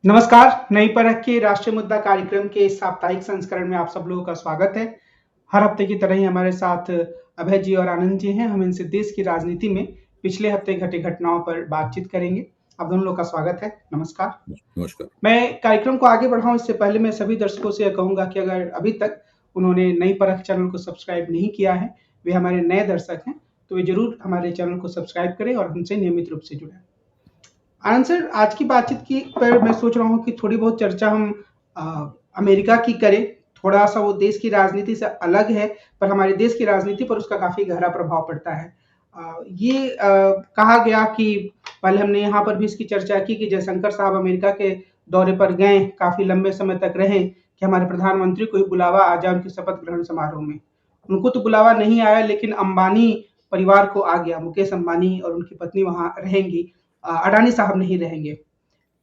नमस्कार, नई परख के राष्ट्रीय मुद्दा कार्यक्रम के साप्ताहिक संस्करण में आप सब लोगों का स्वागत है। हर हफ्ते की तरह ही हमारे साथ अभय जी और आनंद जी हैं। हम इनसे देश की राजनीति में पिछले हफ्ते घटे घटनाओं पर बातचीत करेंगे। आप दोनों लोग का स्वागत है। नमस्कार। नमस्कार। मैं कार्यक्रम को आगे बढ़ाऊं इससे पहले मैं सभी दर्शकों से यह कहूंगा कि अगर अभी तक उन्होंने नई परख चैनल को सब्सक्राइब नहीं किया है, वे हमारे नए दर्शक हैं, तो वे जरूर हमारे चैनल को सब्सक्राइब करें और हमसे नियमित रूप से जुड़ें। आनंद सर, आज की बातचीत की पर मैं सोच रहा हूँ कि थोड़ी बहुत चर्चा हम अमेरिका की करें। थोड़ा सा वो देश की राजनीति से अलग है, पर हमारे देश की राजनीति पर उसका काफी गहरा प्रभाव पड़ता है। कहा गया कि पहले हमने यहाँ पर भी इसकी चर्चा की कि जयशंकर साहब अमेरिका के दौरे पर गए, काफी लंबे समय तक रहे कि हमारे प्रधानमंत्री को ही बुलावा आ जाए उनके शपथ ग्रहण समारोह में। उनको तो बुलावा नहीं आया, लेकिन अंबानी परिवार को आ गया। मुकेश अंबानी और उनकी पत्नी वहां रहेंगी, अडानी साहब नहीं रहेंगे।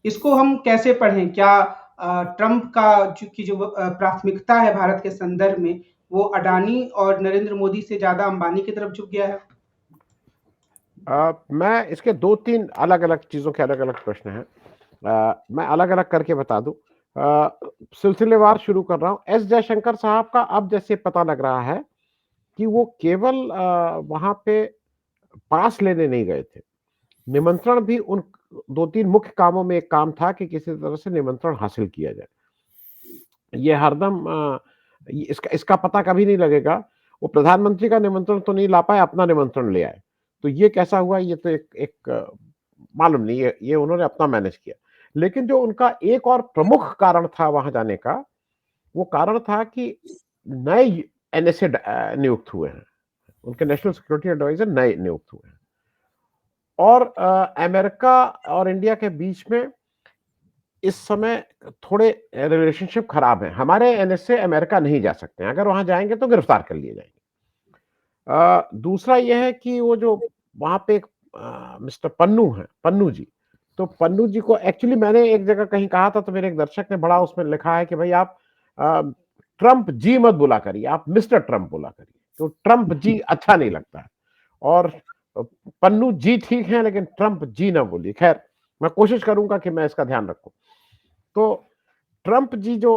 इसको हम कैसे पढ़ें? क्या ट्रंप की जो प्राथमिकता है भारत के संदर्भ में, वो अडानी और नरेंद्र मोदी से ज्यादा अंबानी की तरफ झुक गया है? मैं इसके दो तीन अलग अलग चीजों के अलग अलग प्रश्न हैं। मैं अलग अलग करके बता दूं। सिलसिलेवार शुरू कर रहा हूं। एस जयशंकर साहब का अब जैसे पता लग रहा है कि वो केवल वहां पे पास लेने नहीं गए थे। निमंत्रण भी उन दो तीन मुख्य कामों में एक काम था कि किसी तरह से निमंत्रण हासिल किया जाए। ये हरदम इसका इसका पता कभी नहीं लगेगा। वो प्रधानमंत्री का निमंत्रण तो नहीं ला पाए, अपना निमंत्रण ले आए। तो ये कैसा हुआ, ये तो एक मालूम नहीं। ये उन्होंने अपना मैनेज किया। लेकिन जो उनका एक और प्रमुख कारण था वहां जाने का, वो कारण था कि नए एनएसए नियुक्त हुए हैं। उनके नेशनल सिक्योरिटी एडवाइजर नए नियुक्त हुए हैं। और अमेरिका और इंडिया के बीच में इस समय थोड़े रिलेशनशिप खराब है। हमारे एनएसए अमेरिका नहीं जा सकते हैं, अगर वहां जाएंगे तो गिरफ्तार कर लिए जाएंगे। दूसरा यह है कि वो जो वहां पे एक मिस्टर पन्नू है, पन्नू जी, तो पन्नू जी को एक्चुअली मैंने एक जगह कहीं कहा था, तो मेरे एक दर्शक ने बड़ा उसमें लिखा है कि भाई आप ट्रंप जी मत बुला करिए, आप मिस्टर ट्रंप बुला करिए। तो ट्रंप जी अच्छा नहीं लगता है। और पन्नू जी ठीक है, लेकिन ट्रंप जी ना बोलिए। खैर, मैं कोशिश करूंगा कि मैं इसका ध्यान रखूं। तो ट्रंप जी जो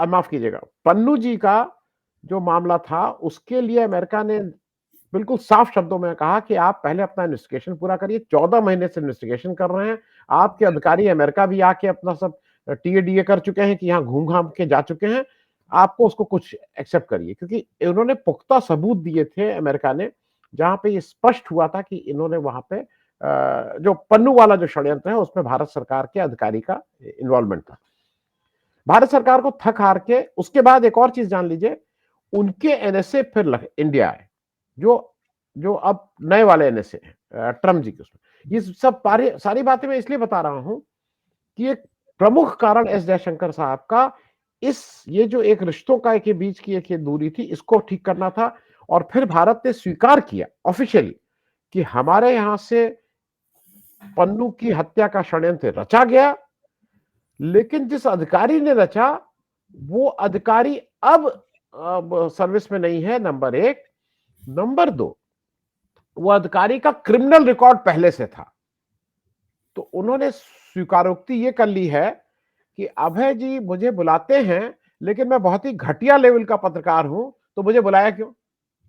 माफ कीजिएगा, पन्नू जी का जो मामला था, उसके लिए अमेरिका ने बिल्कुल साफ शब्दों में कहा कि आप पहले अपना इन्वेस्टिगेशन पूरा करिए। 14 महीने से इन्वेस्टिगेशन कर रहे हैं। आपके अधिकारी अमेरिका भी आके अपना सब टीए कर चुके हैं कि यहाँ घूम घाम के जा चुके हैं। आपको उसको कुछ एक्सेप्ट करिए, क्योंकि इन्होंने पुख्ता सबूत दिए थे अमेरिका ने, जहां पे ये स्पष्ट हुआ था कि इन्होंने वहां पे जो पन्नू वाला जो षड्यंत्र है उसमें भारत सरकार के अधिकारी का इन्वॉल्वमेंट था। भारत सरकार को थक हार के उसके बाद एक और चीज जान लीजिए, उनके एनएसए फिर इंडिया आए, जो जो अब नए वाले एनएसए हैं ट्रम्प जी के उसमें। ये सब सारी बातें मैं इसलिए बता रहा हूं कि एक प्रमुख कारण एस जयशंकर साहब का ये जो एक रिश्तों का के बीच की एक ये दूरी थी, इसको ठीक करना था। और फिर भारत ने स्वीकार किया ऑफिशियली कि हमारे यहां से पन्नू की हत्या का षड्यंत्र रचा गया, लेकिन जिस अधिकारी ने रचा वो अधिकारी अब सर्विस में नहीं है, नंबर एक। नंबर दो, वो अधिकारी का क्रिमिनल रिकॉर्ड पहले से था। तो उन्होंने स्वीकारोक्ति ये कर ली है कि अभय जी मुझे बुलाते हैं, लेकिन मैं बहुत ही घटिया लेवल का पत्रकार हूं, तो मुझे बुलाया क्यों?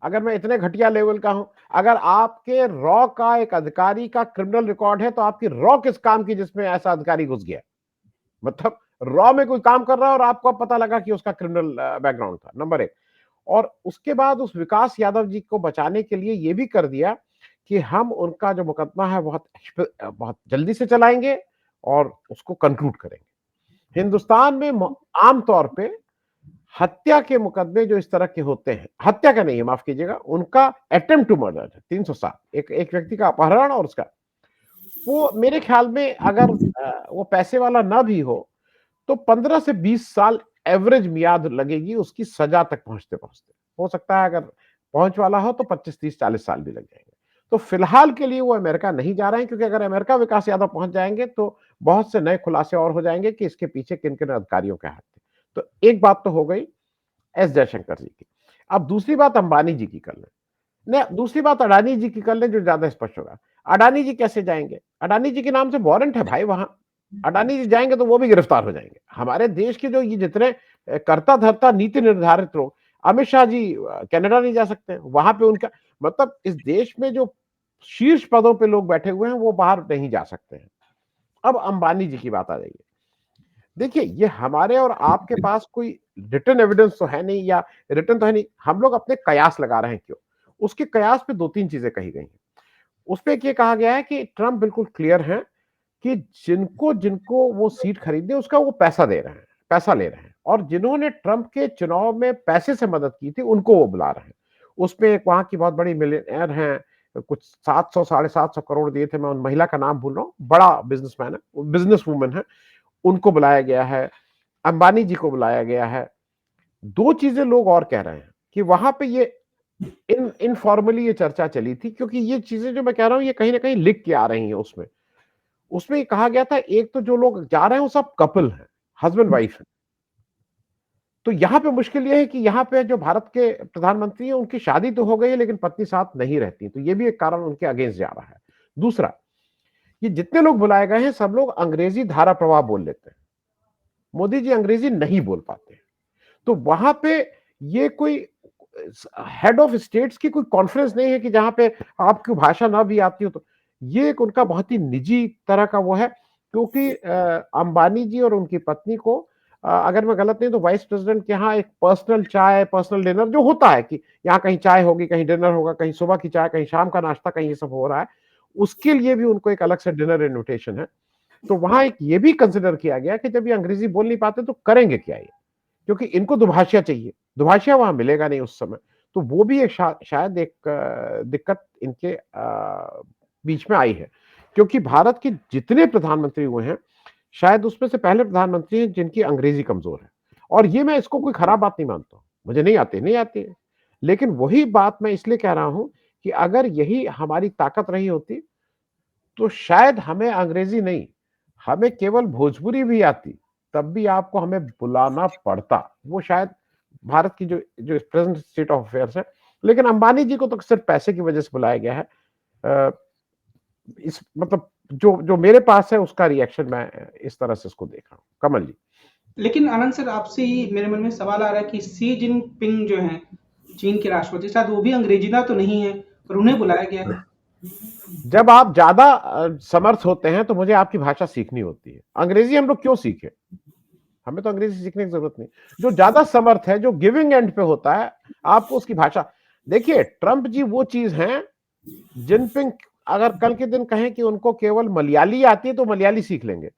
अगर मैं इतने घटिया लेवल का हूं, अगर आपके रॉ का एक अधिकारी का क्रिमिनल रिकॉर्ड है, तो आपकी रॉ किस काम की जिसमें ऐसा अधिकारी घुस गया? मतलब रॉ में कोई काम कर रहा है और आपको पता लगा कि उसका क्रिमिनल बैकग्राउंड था, नंबर एक। और उसके बाद उस विकास यादव जी को बचाने के लिए यह भी कर दिया कि हम उनका जो मुकदमा है बहुत बहुत जल्दी से चलाएंगे और उसको कंक्लूड करेंगे। हिंदुस्तान में आमतौर पे हत्या के मुकदमे जो इस तरह के होते हैं, हत्या का नहीं है, माफ कीजिएगा, उनका अटेम्प्ट टू मर्डर है 307, एक व्यक्ति का अपहरण और उसका, वो मेरे ख्याल में अगर वो पैसे वाला ना भी हो तो 15 से 20 साल एवरेज मियाद लगेगी उसकी सजा तक पहुंचते पहुंचते। हो सकता है अगर पहुंच वाला हो तो 25, 30, 40 साल भी लग जाएंगे। तो फिलहाल के लिए वो अमेरिका नहीं जा रहे हैं, क्योंकि अगर अमेरिका विकास यादव पहुंच जाएंगे तो बहुत से नए खुलासे और हो जाएंगे कि इसके पीछे किन किन अधिकारियों के हाथ थे। तो एक बात तो हो गई एस जयशंकर जी की। अब दूसरी बात अंबानी जी की कर लें, दूसरी बात अडानी जी की कर लें, जो ज्यादा स्पष्ट होगा। अडानी जी कैसे जाएंगे? अडानी जी के नाम से वारंट है भाई वहां। अडानी जी जाएंगे तो वो भी गिरफ्तार हो जाएंगे। हमारे देश के जो ये जितने कर्ता धर्ता नीति निर्धारित लोग, अमित शाह जी कनाडा नहीं जा सकते, वहां पे उनका मतलब इस देश में जो शीर्ष पदों पे लोग बैठे हुए हैं वो बाहर नहीं जा सकते हैं। अब अंबानी जी की बात आ जाइए। देखिए, ये हमारे और आपके पास कोई रिटन एविडेंस तो है नहीं, या रिटन तो है नहीं, हम लोग अपने कयास लगा रहे हैं। क्यों? उसके कयास पे दो तीन चीजें कही गई हैं। उसपे एक ये कहा गया है कि ट्रंप बिल्कुल क्लियर है कि जिनको जिनको वो सीट खरीदे उसका वो पैसा दे रहे हैं, पैसा ले रहे हैं, और जिन्होंने ट्रंप के चुनाव में पैसे से मदद की थी उनको वो बुला रहे हैं। उसमें एक वहां की बहुत बड़ी मिलियनेयर हैं, कुछ 700 750 करोड़ दिए थे, मैं उन महिला का नाम भूल रहा हूँ, बड़ा बिजनेसमैन है, बिजनेस वूमेन है, उनको बुलाया गया है, अंबानी जी को बुलाया गया है। दो चीजें लोग और कह रहे हैं कि वहां पे ये इनफॉर्मली ये चर्चा चली थी, क्योंकि ये चीजें जो मैं कह रहा हूं ये कहीं ना कहीं लिख के आ रही हैं। उसमें उसमें ये कहा गया था, एक तो जो लोग जा रहे हैं वो सब कपल हैं, हस्बैंड वाइफ है। तो यहां पे मुश्किल ये है कि यहाँ पे जो भारत के प्रधानमंत्री हैं उनकी शादी तो हो गई है लेकिन पत्नी साथ नहीं रहती, तो ये भी एक कारण उनके अगेंस्ट जा रहा है। दूसरा, ये जितने लोग बुलाए गए हैं सब लोग अंग्रेजी धारा प्रवाह बोल लेते हैं, मोदी जी अंग्रेजी नहीं बोल पाते। तो वहां पे ये कोई हेड ऑफ स्टेट्स की कोई कॉन्फ्रेंस नहीं है कि जहां पे आपकी भाषा ना भी आती हो। तो ये एक उनका बहुत ही निजी तरह का वो है, क्योंकि अंबानी जी और उनकी पत्नी को अगर मैं गलत नहीं तो वाइस प्रेसिडेंट के यहाँ एक पर्सनल चाय, पर्सनल डिनर जो होता है कि यहाँ कहीं चाय होगी, कहीं डिनर होगा, कहीं सुबह की चाय, कहीं शाम का नाश्ता, कहीं ये सब हो रहा है, उसके लिए भी उनको एक अलग से डिनर इन्विटेशन है। तो वहां एक ये भी कंसिडर किया गया कि जब ये अंग्रेजी बोल नहीं पाते तो करेंगे क्या ये, क्योंकि इनको दुभाषिया चाहिए, दुभाषिया वहां मिलेगा नहीं उस समय। तो वो भी एक शायद एक दिक्कत इनके बीच में आई है, क्योंकि भारत के जितने प्रधानमंत्री हुए हैं शायद उसमें से पहले प्रधानमंत्री हैं जिनकी अंग्रेजी कमजोर है। और ये मैं इसको कोई खराब बात नहीं मानता, मुझे नहीं आती है, लेकिन वही बात मैं इसलिए कह रहा हूं कि अगर यही हमारी ताकत रही होती तो शायद हमें अंग्रेजी नहीं, हमें केवल भोजपुरी भी आती, तब भी आपको हमें बुलाना पड़ता। वो शायद भारत की जो जो प्रेजेंट स्टेट ऑफ अफेयर्स है। लेकिन अंबानी जी को तो सिर्फ पैसे की वजह से बुलाया गया है। इस मतलब जो जो मेरे पास है उसका रिएक्शन मैं इस तरह से इसको देख रहा हूँ। कमल जी। लेकिन आनंद सर, आपसे ही मेरे मन में सवाल आ रहा है कि शी जिनपिंग जो हैं, चीन के राष्ट्रपति, शायद वो भी अंग्रेजीना तो नहीं है, पर उन्हें बुलाया गया है। जब आप ज्यादा समर्थ होते हैं तो मुझे आपकी भाषा सीखनी होती है। अंग्रेजी हम लोग क्यों सीखे? हमें तो अंग्रेजी सीखने की जरूरत नहीं। जो ज्यादा समर्थ है, जो गिविंग एंड पे होता है, आपको उसकी भाषा देखिए। ट्रंप जी वो चीज हैं, जिनपिंग अगर कल के दिन कहें कि उनको केवल मलयाली आती है तो मलयाली सीख लेंगे।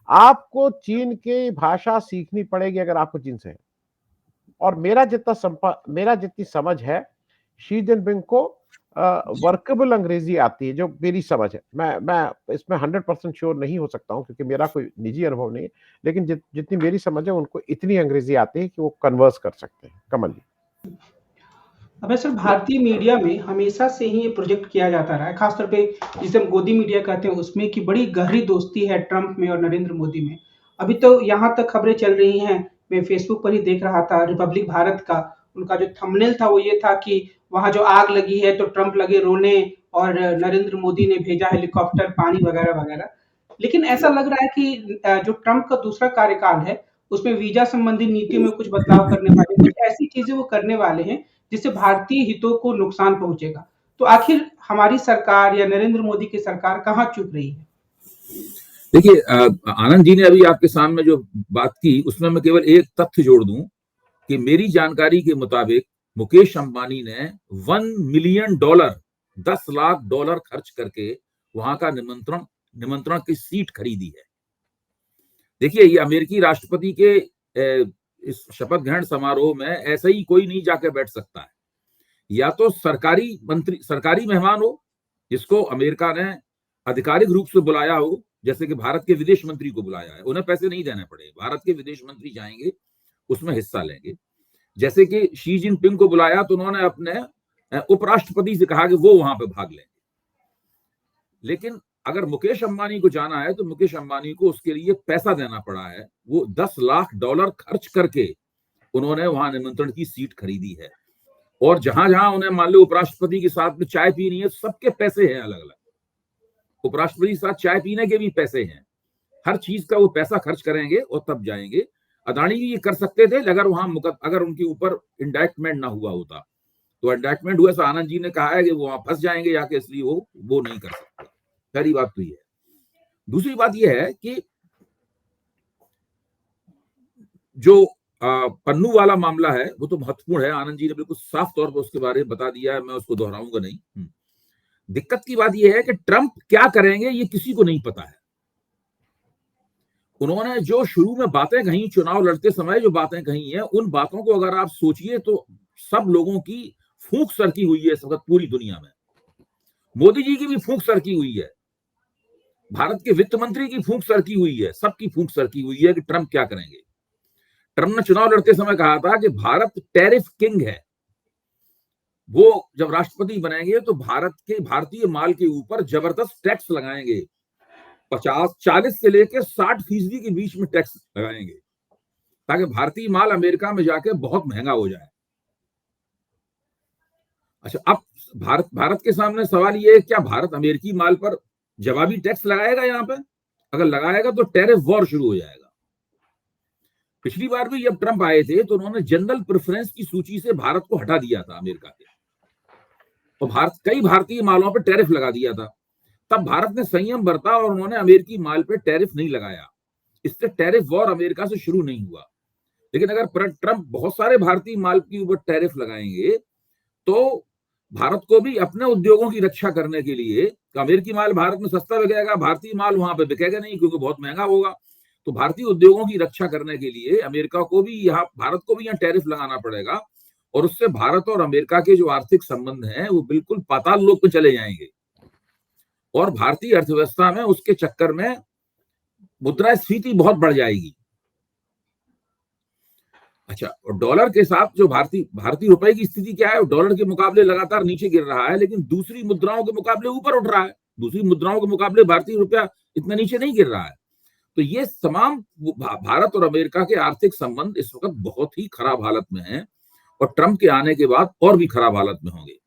आपको चीन की भाषा सीखनी पड़ेगी अगर आपको चीन से है। और मेरा जितनी समझ है, शी जिनपिंग को वर्केबल अंग्रेजी आती है, जो मेरी समझ है। मैं इसमें 100% श्योर नहीं हो सकता हूं क्योंकि मेरा कोई निजी अनुभव नहीं है, लेकिन जितनी मेरी समझ है उनको इतनी अंग्रेजी आती है कि वो कन्वर्स कर सकते हैं। कमल जी। अब सर, भारतीय मीडिया में हमेशा से ही ये प्रोजेक्ट किया जाता रहा है, खासतौर पे जिसे हम गोदी मीडिया कहते हैं उसमें, कि बड़ी गहरी दोस्ती है ट्रंप में और नरेंद्र मोदी में। अभी तो यहाँ तक खबरें चल रही हैं, मैं फेसबुक पर ही देख रहा था, रिपब्लिक भारत का उनका जो थंबनेल था वो ये था कि वहाँ जो आग लगी है तो ट्रंप लगे रोने और नरेंद्र मोदी ने भेजा हेलीकॉप्टर, पानी वगैरह वगैरह। लेकिन ऐसा लग रहा है कि जो ट्रंप का दूसरा कार्यकाल है उसमें वीजा संबंधी नीति में कुछ बदलाव करने वाले, कुछ ऐसी चीजें वो करने वाले हैं जिससे भारतीय हितों को नुकसान पहुंचेगा। तो आखिर हमारी सरकार या नरेंद्र मोदी की सरकार कहाँ चुप रही है? देखिए, आनंद जी ने अभी आपके सामने जो बात की उसमें मैं केवल एक तथ्य जोड़ दूं कि मेरी जानकारी के मुताबिक मुकेश अंबानी ने $1 मिलियन, $10 लाख खर्च करके वहां का निमंत्रण की सीट खरीदी है। देखिए, ये अमेरिकी राष्ट्रपति के इस शपथ ग्रहण समारोह में ऐसा ही कोई नहीं जाके बैठ सकता है। या तो सरकारी मेहमान हो जिसको अमेरिका ने आधिकारिक रूप से बुलाया हो, जैसे कि भारत के विदेश मंत्री को बुलाया है, उन्हें पैसे नहीं देने पड़े, भारत के विदेश मंत्री जाएंगे, उसमें हिस्सा लेंगे। जैसे कि शी जिनपिंग को बुलाया तो उन्होंने अपने उपराष्ट्रपति से कहा कि वो वहां पे भाग लेंगे। लेकिन अगर मुकेश अंबानी को जाना है तो मुकेश अंबानी को उसके लिए पैसा देना पड़ा है। वो $10 लाख खर्च करके उन्होंने वहां निमंत्रण की सीट खरीदी है। और जहां जहां उन्हें मान लो उपराष्ट्रपति के साथ में चाय पीनी है, सबके पैसे हैं अलग अलग। उपराष्ट्रपति के साथ चाय पीने के भी पैसे हैं। हर चीज का वो पैसा खर्च करेंगे और तब जाएंगे। अदानी जी ये कर सकते थे अगर अगर उनके ऊपर इंडाइटमेंट ना हुआ होता, तो इंडाइटमेंट हुआ तो आनंद जी ने कहा है कि वो वहां फंस जाएंगे जाके, इसलिए वो नहीं कर सकते। पहली बात तो ये है। दूसरी बात ये है कि जो पन्नू वाला मामला है वो तो महत्वपूर्ण है, आनंद जी ने बिल्कुल साफ तौर पर उसके बारे में बता दिया है, मैं उसको दोहराऊंगा नहीं। दिक्कत की बात यह है कि ट्रंप क्या करेंगे ये किसी को नहीं पता है। उन्होंने जो शुरू में बातें कही, चुनाव लड़ते समय जो बातें कही हैं, उन बातों को अगर आप सोचिए तो सब लोगों की फूंक सरकी हुई है इस वक्त पूरी दुनिया में। मोदी जी की भी फूंक सरकी हुई है, भारत के वित्त मंत्री की फूंक सरकी हुई है, सबकी फूंक सरकी हुई है कि ट्रंप क्या करेंगे। ट्रंप ने चुनाव लड़ते समय कहा था कि भारत टैरिफ किंग है, वो जब राष्ट्रपति बनेंगे तो भारतीय माल के ऊपर जबरदस्त टैक्स लगाएंगे, 40 से लेकर 60% के बीच में टैक्स लगाएंगे, ताकि भारतीय माल अमेरिका में जाके बहुत महंगा हो जाए। अच्छा, अब भारत के सामने सवाल ये है, क्या भारत अमेरिकी माल पर जवाबी टैक्स लगाएगा? यहाँ पे अगर लगाएगा तो टैरिफ वॉर शुरू हो जाएगा। पिछली बार भी जब ट्रंप आए थे तो उन्होंने जनरल प्रेफरेंस की सूची से भारत को हटा दिया था अमेरिका के, और कई भारतीय मालों पर टैरिफ लगा दिया था। तब भारत ने संयम बरता और उन्होंने अमेरिकी माल पर टैरिफ नहीं लगाया, इससे टैरिफ वॉर अमेरिका से शुरू नहीं हुआ। लेकिन अगर ट्रंप बहुत सारे भारतीय माल के ऊपर टैरिफ लगाएंगे तो भारत को भी अपने उद्योगों की रक्षा करने के लिए, अमेरिकी माल भारत में सस्ता बिकेगा, भारतीय माल वहां पे बिकेगा नहीं क्योंकि बहुत महंगा होगा, तो भारतीय उद्योगों की रक्षा करने के लिए अमेरिका को भी भारत को भी यहाँ टैरिफ लगाना पड़ेगा, और उससे भारत और अमेरिका के जो आर्थिक संबंध हैं वो बिल्कुल पाताल लोक में चले जाएंगे, और भारतीय अर्थव्यवस्था में उसके चक्कर में मुद्रास्फीति बहुत बढ़ जाएगी। अच्छा, और डॉलर के साथ जो भारतीय रुपए की स्थिति क्या है? डॉलर के मुकाबले लगातार नीचे गिर रहा है, लेकिन दूसरी मुद्राओं के मुकाबले ऊपर उठ रहा है। दूसरी मुद्राओं के मुकाबले भारतीय रुपया इतना नीचे नहीं गिर रहा है। तो ये तमाम भारत और अमेरिका के आर्थिक संबंध इस वक्त बहुत ही खराब हालत में हैं, और ट्रंप के आने के बाद और भी खराब हालत में होंगे।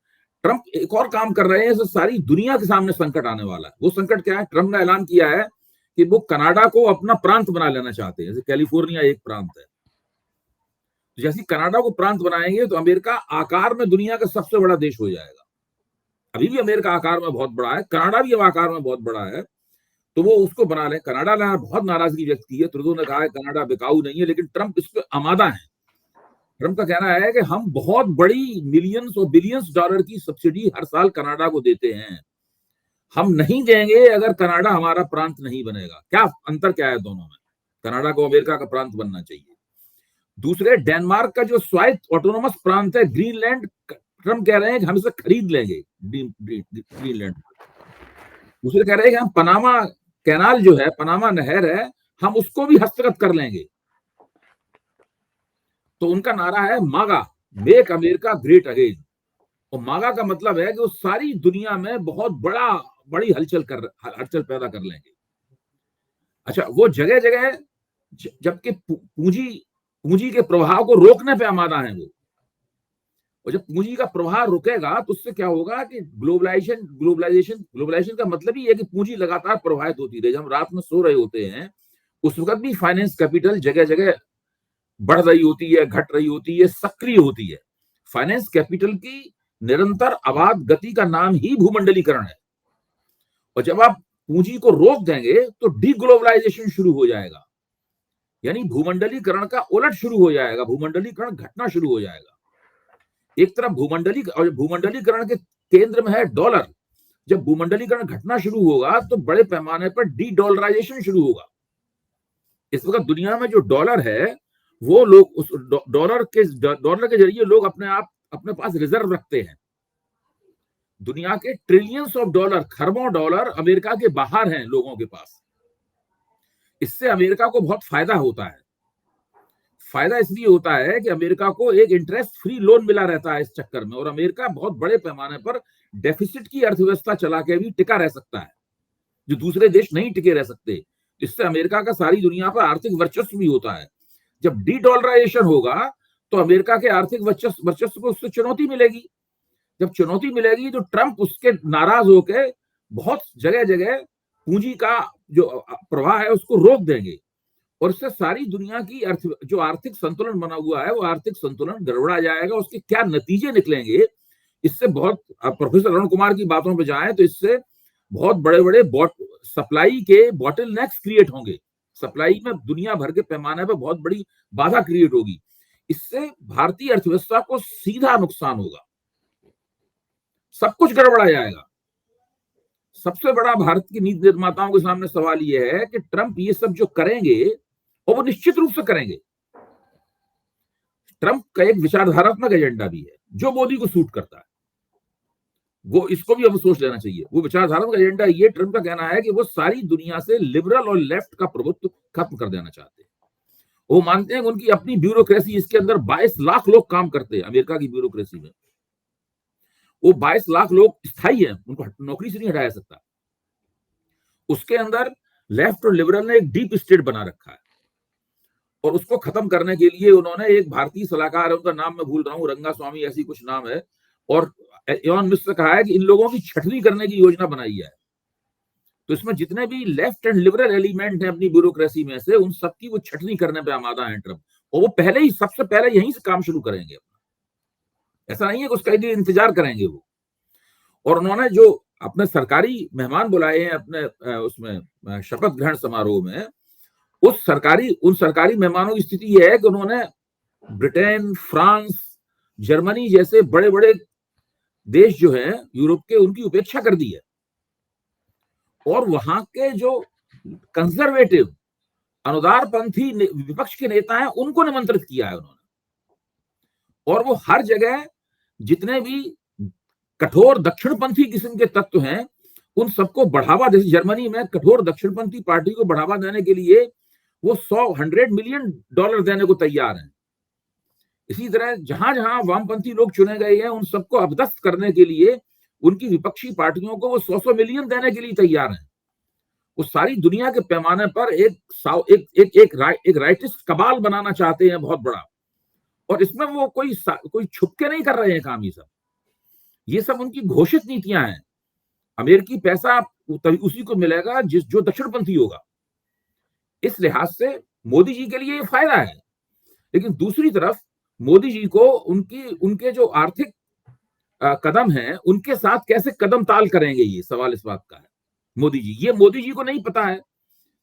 ट्रंप एक और काम कर रहे हैं, जो सारी दुनिया के सामने संकट आने वाला है। वो संकट क्या है? ट्रंप ने ऐलान किया है कि वो कनाडा को अपना प्रांत बना लेना चाहते हैं, जैसे कैलिफोर्निया एक प्रांत है। जैसे कनाडा को प्रांत बनाएंगे तो अमेरिका आकार में दुनिया का सबसे बड़ा देश हो जाएगा। अभी भी अमेरिका आकार में बहुत बड़ा है, कनाडा भी अब आकार में बहुत बड़ा है, तो वो उसको बना ले। कनाडा ने बहुत नाराजगी व्यक्त की है, ट्रूडो ने कहा है कनाडा बिकाऊ नहीं है, लेकिन ट्रंप इस पर आमादा है। ट्रंप का कहना है कि हम बहुत बड़ी मिलियंस और बिलियंस डॉलर की सब्सिडी हर साल कनाडा को देते हैं, हम नहीं देंगे अगर कनाडा हमारा प्रांत नहीं बनेगा। क्या अंतर क्या है दोनों में? कनाडा को अमेरिका का प्रांत बनना चाहिए। दूसरे, डेनमार्क का जो स्वायत्त ऑटोनोमस प्रांत है ग्रीनलैंड, ट्रंप कह रहे हैं कि हम इसे खरीद लेंगे ग्रीनलैंड। दूसरे कह रहे हैं कि हम पनामा कैनाल जो है, पनामा नहर है, हम उसको भी हस्तगत कर लेंगे। तो उनका नारा है मागा, मेक अमेरिका ग्रेट अगेन। और मागा का मतलब है कि वो सारी दुनिया में बहुत बड़ी हलचल पैदा कर लेंगे। अच्छा, वो जगह जगह जबकि पूंजी के प्रवाह को रोकने पे आमादा है वो, और जब पूंजी का प्रवाह रुकेगा तो उससे क्या होगा कि ग्लोबलाइजेशन का मतलब ही है कि पूंजी लगातार प्रवाहित होती रहे। जब हम रात में सो रहे होते हैं उस वक्त भी फाइनेंस कैपिटल जगह जगह बढ़ रही होती है, घट रही होती है, सक्रिय होती है। फाइनेंस कैपिटल की निरंतर अबाध गति का नाम ही भूमंडलीकरण है, और जब आप पूंजी को रोक देंगे तो डीग्लोबलाइजेशन शुरू हो जाएगा, यानी भूमंडलीकरण का उलट शुरू हो जाएगा, भूमंडलीकरण घटना शुरू हो जाएगा। एक तरफ भूमंडलीकरण के केंद्र में है डॉलर, जब भूमंडलीकरण घटना शुरू होगा तो बड़े पैमाने पर डी डॉलराइजेशन शुरू होगा। इस वक्त दुनिया में जो डॉलर है वो लोग उस डॉलर के जरिए लोग अपने पास रिजर्व रखते हैं। दुनिया के ट्रिलियंस ऑफ डॉलर, खरबों डॉलर अमेरिका के बाहर हैं लोगों के पास। इससे अमेरिका को बहुत फायदा होता है। फायदा इसलिए होता है कि अमेरिका को एक इंटरेस्ट फ्री लोन मिला रहता है इस चक्कर में, और अमेरिका बहुत बड़े पैमाने पर डेफिसिट की अर्थव्यवस्था चला के भी टिका रह सकता है, जो दूसरे देश नहीं टिके रह सकते। इससे अमेरिका का सारी दुनिया पर आर्थिक वर्चस्व भी होता है। जब डी डॉलराइजेशन होगा तो अमेरिका के आर्थिक वर्चस्व को उससे चुनौती मिलेगी। जब चुनौती मिलेगी तो ट्रंप उसके नाराज होकर बहुत जगह जगह पूंजी का जो प्रवाह है उसको रोक देंगे, और इससे सारी दुनिया की जो आर्थिक संतुलन बना हुआ है वो आर्थिक संतुलन गड़बड़ा जाएगा। उसके क्या नतीजे निकलेंगे, इससे बहुत, प्रोफेसर अरुण कुमार की बातों पे जाएं तो इससे बहुत बड़े बड़े सप्लाई के बॉटल नेक्स क्रिएट होंगे, सप्लाई में दुनिया भर के पैमाने पे बहुत बड़ी बाधा क्रिएट होगी। इससे भारतीय अर्थव्यवस्था को सीधा नुकसान होगा, सब कुछ गड़बड़ा जाएगा। सबसे बड़ा भारत की नीति निर्माताओं के सामने सवाल यह है कि ट्रंप ये सब जो करेंगे, और वो निश्चित रूप से करेंगे, ट्रंप का एक विचारधारात्मक एजेंडा भी है जो मोदी को सूट करता है, वो इसको भी अब सोच लेना चाहिए। वो विचारधारात्मक एजेंडा ये ट्रंप का कहना है कि वो सारी दुनिया से लिबरल और लेफ्ट का प्रभुत्व खत्म कर देना चाहते हैं। वो मानते हैं कि उनकी अपनी ब्यूरोक्रेसी, इसके अंदर 22 लाख लोग काम करते हैं अमेरिका की ब्यूरोक्रेसी में, वो 22 लाख लोग स्थायी हैं, उनको नौकरी से नहीं हटाया सकता। उसके अंदर लेफ्ट और लिबरल ने एक डीप स्टेट बना रखा है, और उसको खत्म करने के लिए उन्होंने एक भारतीय सलाहकार है, उनका नाम मैं भूल रहा हूँ, रंगास्वामी ऐसी कुछ नाम है, और इलॉन मस्क ने कहा है कि इन लोगों की छटनी करने की योजना बनाई है। तो इसमें जितने भी लेफ्ट एंड लिबरल एलिमेंट हैं अपनी ब्यूरोक्रेसी में से, उन सबकी वो छटनी करने पे आमादा है ट्रंप, और वो पहले ही, सबसे पहले यहीं से काम शुरू करेंगे। ऐसा नहीं है कि उसका इंतजार करेंगे वो। और उन्होंने जो अपने सरकारी मेहमान बुलाए हैं अपने उसमें शपथ ग्रहण समारोह में, उन सरकारी मेहमानों की स्थिति यह है कि उन्होंने ब्रिटेन, फ्रांस, जर्मनी जैसे बड़े बड़े देश जो हैं यूरोप के, उनकी उपेक्षा कर दी है, और वहां के जो कंजर्वेटिव अनुदारपंथी विपक्ष के नेता हैं उनको निमंत्रित किया है उन्होंने। और वो हर जगह जितने भी कठोर दक्षिणपंथी किस्म के तत्व हैं उन सबको बढ़ावा, जैसे जर्मनी में कठोर दक्षिणपंथी पार्टी को बढ़ावा देने के लिए वो 100 मिलियन डॉलर देने को तैयार हैं। इसी तरह जहां जहां वामपंथी लोग चुने गए हैं उन सबको अपदस्थ करने के लिए उनकी विपक्षी पार्टियों को वो 100 मिलियन देने के लिए तैयार हैं। वो सारी दुनिया के पैमाने पर एक राइटिस्ट कबाल बनाना चाहते हैं बहुत बड़ा, और इसमें वो कोई छुप के नहीं कर रहे हैं काम। ये सब उनकी घोषित नीतियां हैं। अमेरिकी पैसा उसी को मिलेगा जो दक्षिणपंथी होगा। इस लिहाज से मोदी जी के लिए ये फायदा है, लेकिन दूसरी तरफ मोदी जी को उनके जो आर्थिक कदम हैं उनके साथ कैसे कदम ताल करेंगे, ये सवाल इस बात का है। मोदी जी को नहीं पता है।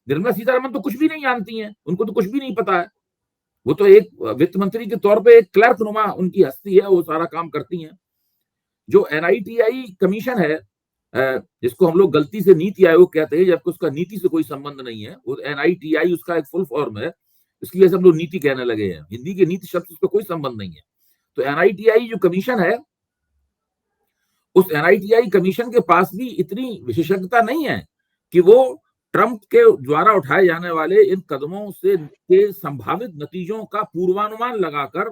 निर्मला सीतारमण तो कुछ भी नहीं जानती हैं, उनको तो कुछ भी नहीं पता है। वो तो एक वित्त मंत्री के तौर पे एक क्लर्क नुमा उनकी हस्ती है, वो सारा काम करती हैं। जो NITI कमीशन है, जिसको हम लोग गलती से नीति आयोग कहते हैं, जबकि उसका नीति से कोई संबंध नहीं है, वो NITI उसका एक फुल फॉर्म है, इसलिए सब लोग नीति कहने लगे हैं। हिंदी के नीति शब्द से कोई संबंध नहीं है। तो NITI जो कमीशन है, उस NITI कमीशन के पास भी इतनी विशेषज्ञता नहीं है कि वो ट्रंप के द्वारा उठाए जाने वाले इन कदमों से के संभावित नतीजों का पूर्वानुमान लगाकर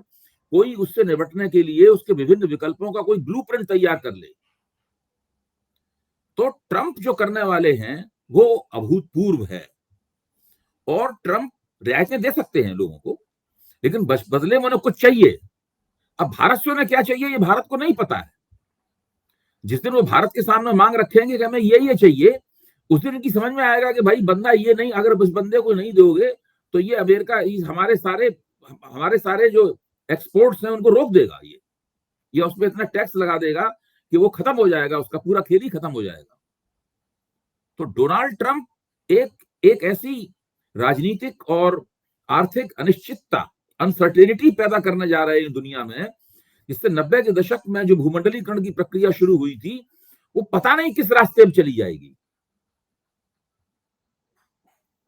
कोई उससे निपटने के लिए उसके विभिन्न विकल्पों का कोई ब्लूप्रिंट तैयार कर ले। तो ट्रंप जो करने वाले हैं वो अभूतपूर्व है, और ट्रंप रियायतें दे सकते हैं लोगों को, लेकिन बदले में उन्हें कुछ चाहिए। अब भारत से उन्हें क्या चाहिए ये भारत को नहीं पता है। जिस दिन वो भारत के सामने मांग रखेंगे कि हमें ये चाहिए, उस दिन इनकी समझ में आएगा कि भाई बंदा ये नहीं, अगर इस बंदे को नहीं दोगे तो ये अमेरिका हमारे सारे जो एक्सपोर्ट्स हैं उनको रोक देगा, ये उसमें इतना टैक्स लगा देगा कि वो खत्म हो जाएगा, उसका पूरा खेल ही खत्म हो जाएगा। तो डोनाल्ड ट्रंप एक ऐसी राजनीतिक और आर्थिक अनिश्चितता, अनसर्टेनिटी पैदा करने जा रहे हैं दुनिया में, जिससे 90 के दशक में जो भूमंडलीकरण की प्रक्रिया शुरू हुई थी वो पता नहीं किस रास्ते में चली जाएगी।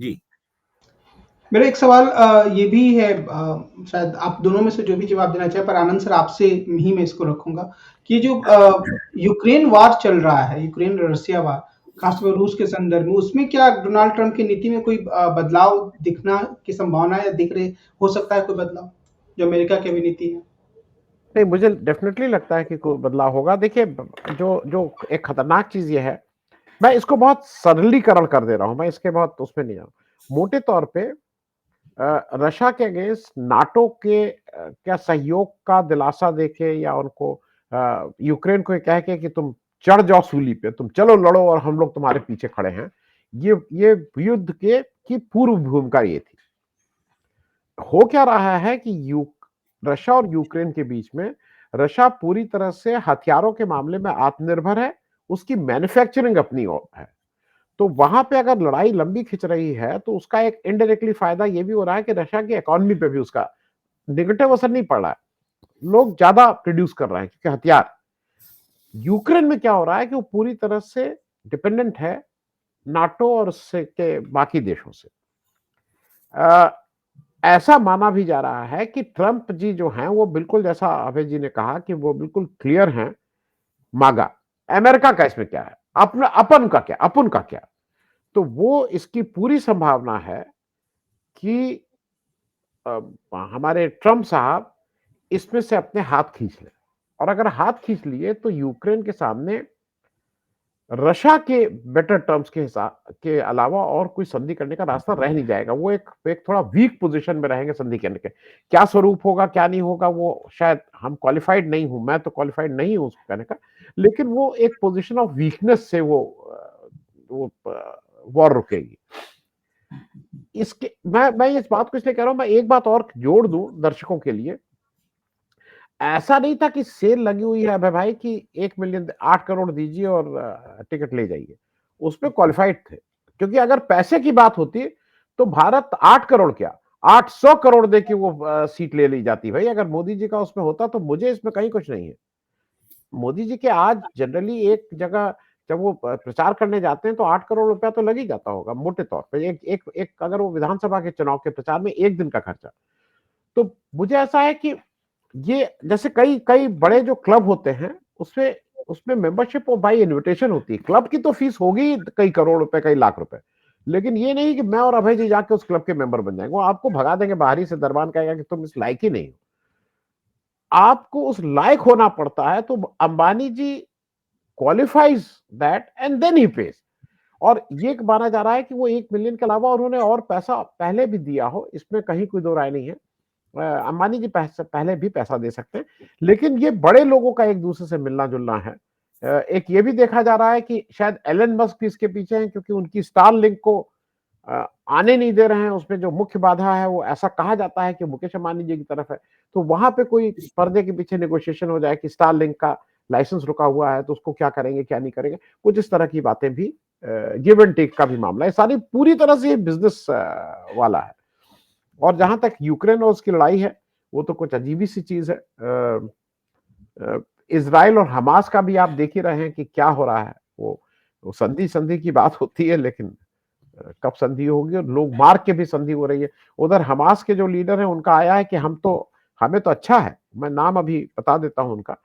जी, मेरा एक सवाल ये भी है, शायद आप दोनों में से जो भी जवाब देना चाहे, पर आनंद सर आपसे ही मैं इसको रखूंगा कि जो यूक्रेन वार चल रहा है, यूक्रेन रशिया वार, खासतौर रूस के संदर्भ में, उसमें क्या डोनाल्ड ट्रंप की नीति में कोई बदलाव दिखना की संभावना है, हो सकता है कोई बदलाव जो अमेरिका की अभी नीति है? नहीं, मुझे डेफिनेटली लगता है कि कोई बदलाव होगा। देखिए, जो एक खतरनाक चीज ये है, मैं इसको बहुत सरलीकरण कर दे रहा हूं, मैं इसके बहुत उसमें नहीं जाऊँ। मोटे तौर पे रशिया के अगेंस्ट नाटो के क्या सहयोग का दिलासा देके या उनको यूक्रेन को कह के कि तुम चढ़ जाओ सूली पे, तुम चलो लड़ो और हम लोग तुम्हारे पीछे खड़े हैं, ये युद्ध के की पूर्व भूमिका ये थी। हो क्या रहा है कि रशिया और यूक्रेन के बीच में रशिया पूरी तरह से हथियारों के मामले में आत्मनिर्भर है, उसकी मैन्युफैक्चरिंग अपनी ओर है। तो वहां पे अगर लड़ाई लंबी खिंच रही है तो उसका एक इनडायरेक्टली फायदा ये भी हो रहा है कि रशिया की इकोनॉमी पे भी उसका नेगेटिव असर नहीं पड़ रहा है। लोग ज्यादा प्रोड्यूस कर रहे हैं क्योंकि हथियार। यूक्रेन में क्या हो रहा है कि वो पूरी तरह से डिपेंडेंट है नाटो और उससे के बाकी देशों से। ऐसा माना भी जा रहा है कि ट्रंप जी जो हैं वो बिल्कुल, जैसा अभय जी ने कहा, कि वो बिल्कुल क्लियर हैं मागा। अमेरिका का इसमें क्या है, अपना अपन का क्या। तो वो इसकी पूरी संभावना है कि हमारे ट्रंप साहब इसमें से अपने हाथ खींच लें, और अगर हाथ खींच लिए तो यूक्रेन के सामने रशिया के बेटर टर्म्स के हिसाब के अलावा और कोई संधि करने का रास्ता रह नहीं जाएगा। वो एक थोड़ा वीक पोजीशन में रहेंगे संधि करने के। क्या स्वरूप होगा क्या नहीं होगा वो शायद हम क्वालिफाइड नहीं हूं, मैं तो क्वालिफाइड नहीं हूं उसको कहने का, लेकिन वो एक पोजीशन ऑफ वीकनेस से वो वॉर रुकेगी। इसके मैं इस बात को इसलिए कह रहा हूं, मैं एक बात और जोड़ दूं दर्शकों के लिए। ऐसा नहीं था कि सेल लगी हुई है भाई कि 1 मिलियन 8 करोड़ दीजिए और टिकट ले जाइए। उसमें क्वालिफाइड थे, क्योंकि अगर पैसे की बात होती तो भारत 8 करोड़ क्या 800 करोड़ दे के वो सीट ले ली जाती। भाई अगर मोदी जी का उसमें होता तो मुझे इसमें कहीं कुछ नहीं है। मोदी जी के आज जनरली एक जगह जब वो प्रचार करने जाते हैं तो 8 करोड़ रुपया तो लग ही जाता होगा मोटे तौर पे। एक अगर वो विधानसभा के चुनाव के प्रचार में एक दिन का खर्चा। तो मुझे ऐसा है कि ये जैसे कई कई बड़े जो क्लब होते हैं उसमें उसमें मेंबरशिप और बाई इनविटेशन होती है। क्लब की तो फीस होगी कई करोड़ रुपए कई लाख रुपए, लेकिन ये नहीं कि मैं और अभय जी जाके उस क्लब के मेंबर बन जाएंगे। वो आपको भगा देंगे बाहरी से, दरबान कहेगा कि तुम इस लायक ही नहीं हो। आपको उस लायक होना पड़ता है। तो Ambani ji qualifies that and then he pays. और ये माना जा रहा है कि वो 1 मिलियन के अलावा उन्होंने और पैसा पहले भी दिया हो, इसमें कहीं कोई दो राय नहीं है। अंबानी जी पहले भी पैसा दे सकते हैं, लेकिन ये बड़े लोगों का एक दूसरे से मिलना जुलना है। एक ये भी देखा जा रहा है कि शायद एलन मस्क भी इसके पीछे हैं, क्योंकि उनकी स्टारलिंक को आने नहीं दे रहे हैं। उसमें जो मुख्य बाधा है वो ऐसा कहा जाता है कि मुकेश अंबानी जी की तरफ है। तो वहां पे कोई पर्दे के पीछे नेगोशिएशन हो जाए कि स्टारलिंक का लाइसेंस रुका हुआ है तो उसको क्या करेंगे क्या नहीं करेंगे, कुछ इस तरह की बातें भी, गिव एंड टेक का भी मामला है। सारी पूरी तरह से बिजनेस वाला है। और जहां तक यूक्रेन और उसकी लड़ाई है वो तो कुछ अजीब सी चीज है। इजराइल और हमास का भी आप देख ही रहे हैं कि क्या हो रहा है। वो संधि की बात होती है, लेकिन कब संधि होगी, और लोग मार के भी संधि हो रही है। उधर हमास के जो लीडर हैं उनका आया है कि हमें तो अच्छा है। मैं नाम अभी बता देता हूं उनका।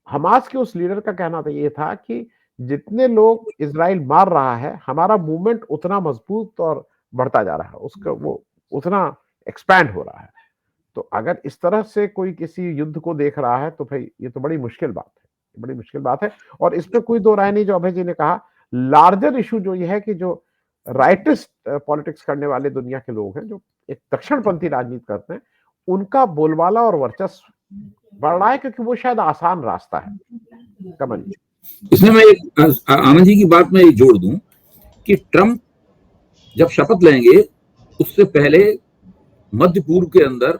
हमास के उस लीडर का कहना था ये था कि जितने लोग इजराइल मार रहा है हमारा मूवमेंट उतना मजबूत और बढ़ता जा रहा है, उसका वो उतना एक्सपैंड हो रहा है। तो अगर इस तरह से कोई किसी युद्ध को देख रहा है तो भाई ये तो बड़ी मुश्किल बात है, बड़ी मुश्किल बात है। और इस पे कोई दो राय नहीं, जो अभय जी ने कहा। लार्जर इशू जो ये है कि जो राइटिस्ट पॉलिटिक्स करने वाले दुनिया के लोग हैं, जो एक दक्षिणपंथी राजनीति करते हैं, उनका बोलबाला और वर्चस्व बढ़ रहा है, क्योंकि वो शायद आसान रास्ता है। कमल जी, इसमें मैं एक आनंद जी की बात में जोड़ दूं कि ट्रंप जब शपथ लेंगे उससे पहले मध्य पूर्व के अंदर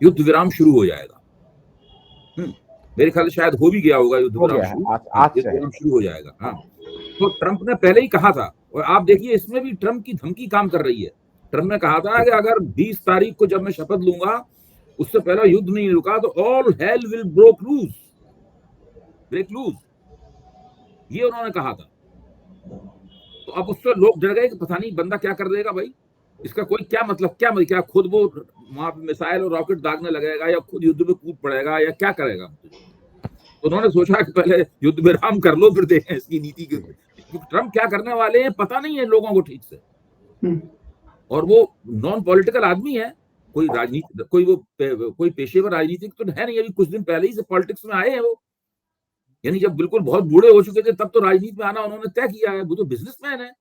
युद्ध विराम शुरू हो जाएगा। मेरे ख्याल से शायद हो भी गया होगा युद्ध विराम शुरू हो जाएगा। हाँ, तो ट्रंप ने पहले ही कहा था, और आप देखिए इसमें भी ट्रंप की धमकी काम कर रही है। ट्रंप ने कहा था कि अगर 20 तारीख को जब मैं शपथ लूंगा उससे पहले युद्ध नहीं रुका तो all hell will break loose, ये उन्होंने कहा था। तो अब उससे लोग डर गए कि पता नहीं बंदा क्या कर देगा भाई, इसका कोई क्या मतलब, क्या खुद वो वहां पे मिसाइल और रॉकेट दागने लगेगा या खुद युद्ध में कूद पड़ेगा या क्या करेगा। तो उन्होंने सोचा कि पहले युद्ध विराम कर लो फिर देखें इसकी नीति के। ट्रंप क्या करने वाले हैं पता नहीं है लोगों को ठीक से, और वो नॉन पॉलिटिकल आदमी है, कोई राजनीति कोई पेशेवर राजनीतिक तो है नहीं। अभी कुछ दिन पहले ही से पॉलिटिक्स में आए हैं वो, यानी जब बिल्कुल बहुत बूढ़े हो चुके थे तब तो राजनीति में आना उन्होंने तय किया है। वो तो बिजनेसमैन है,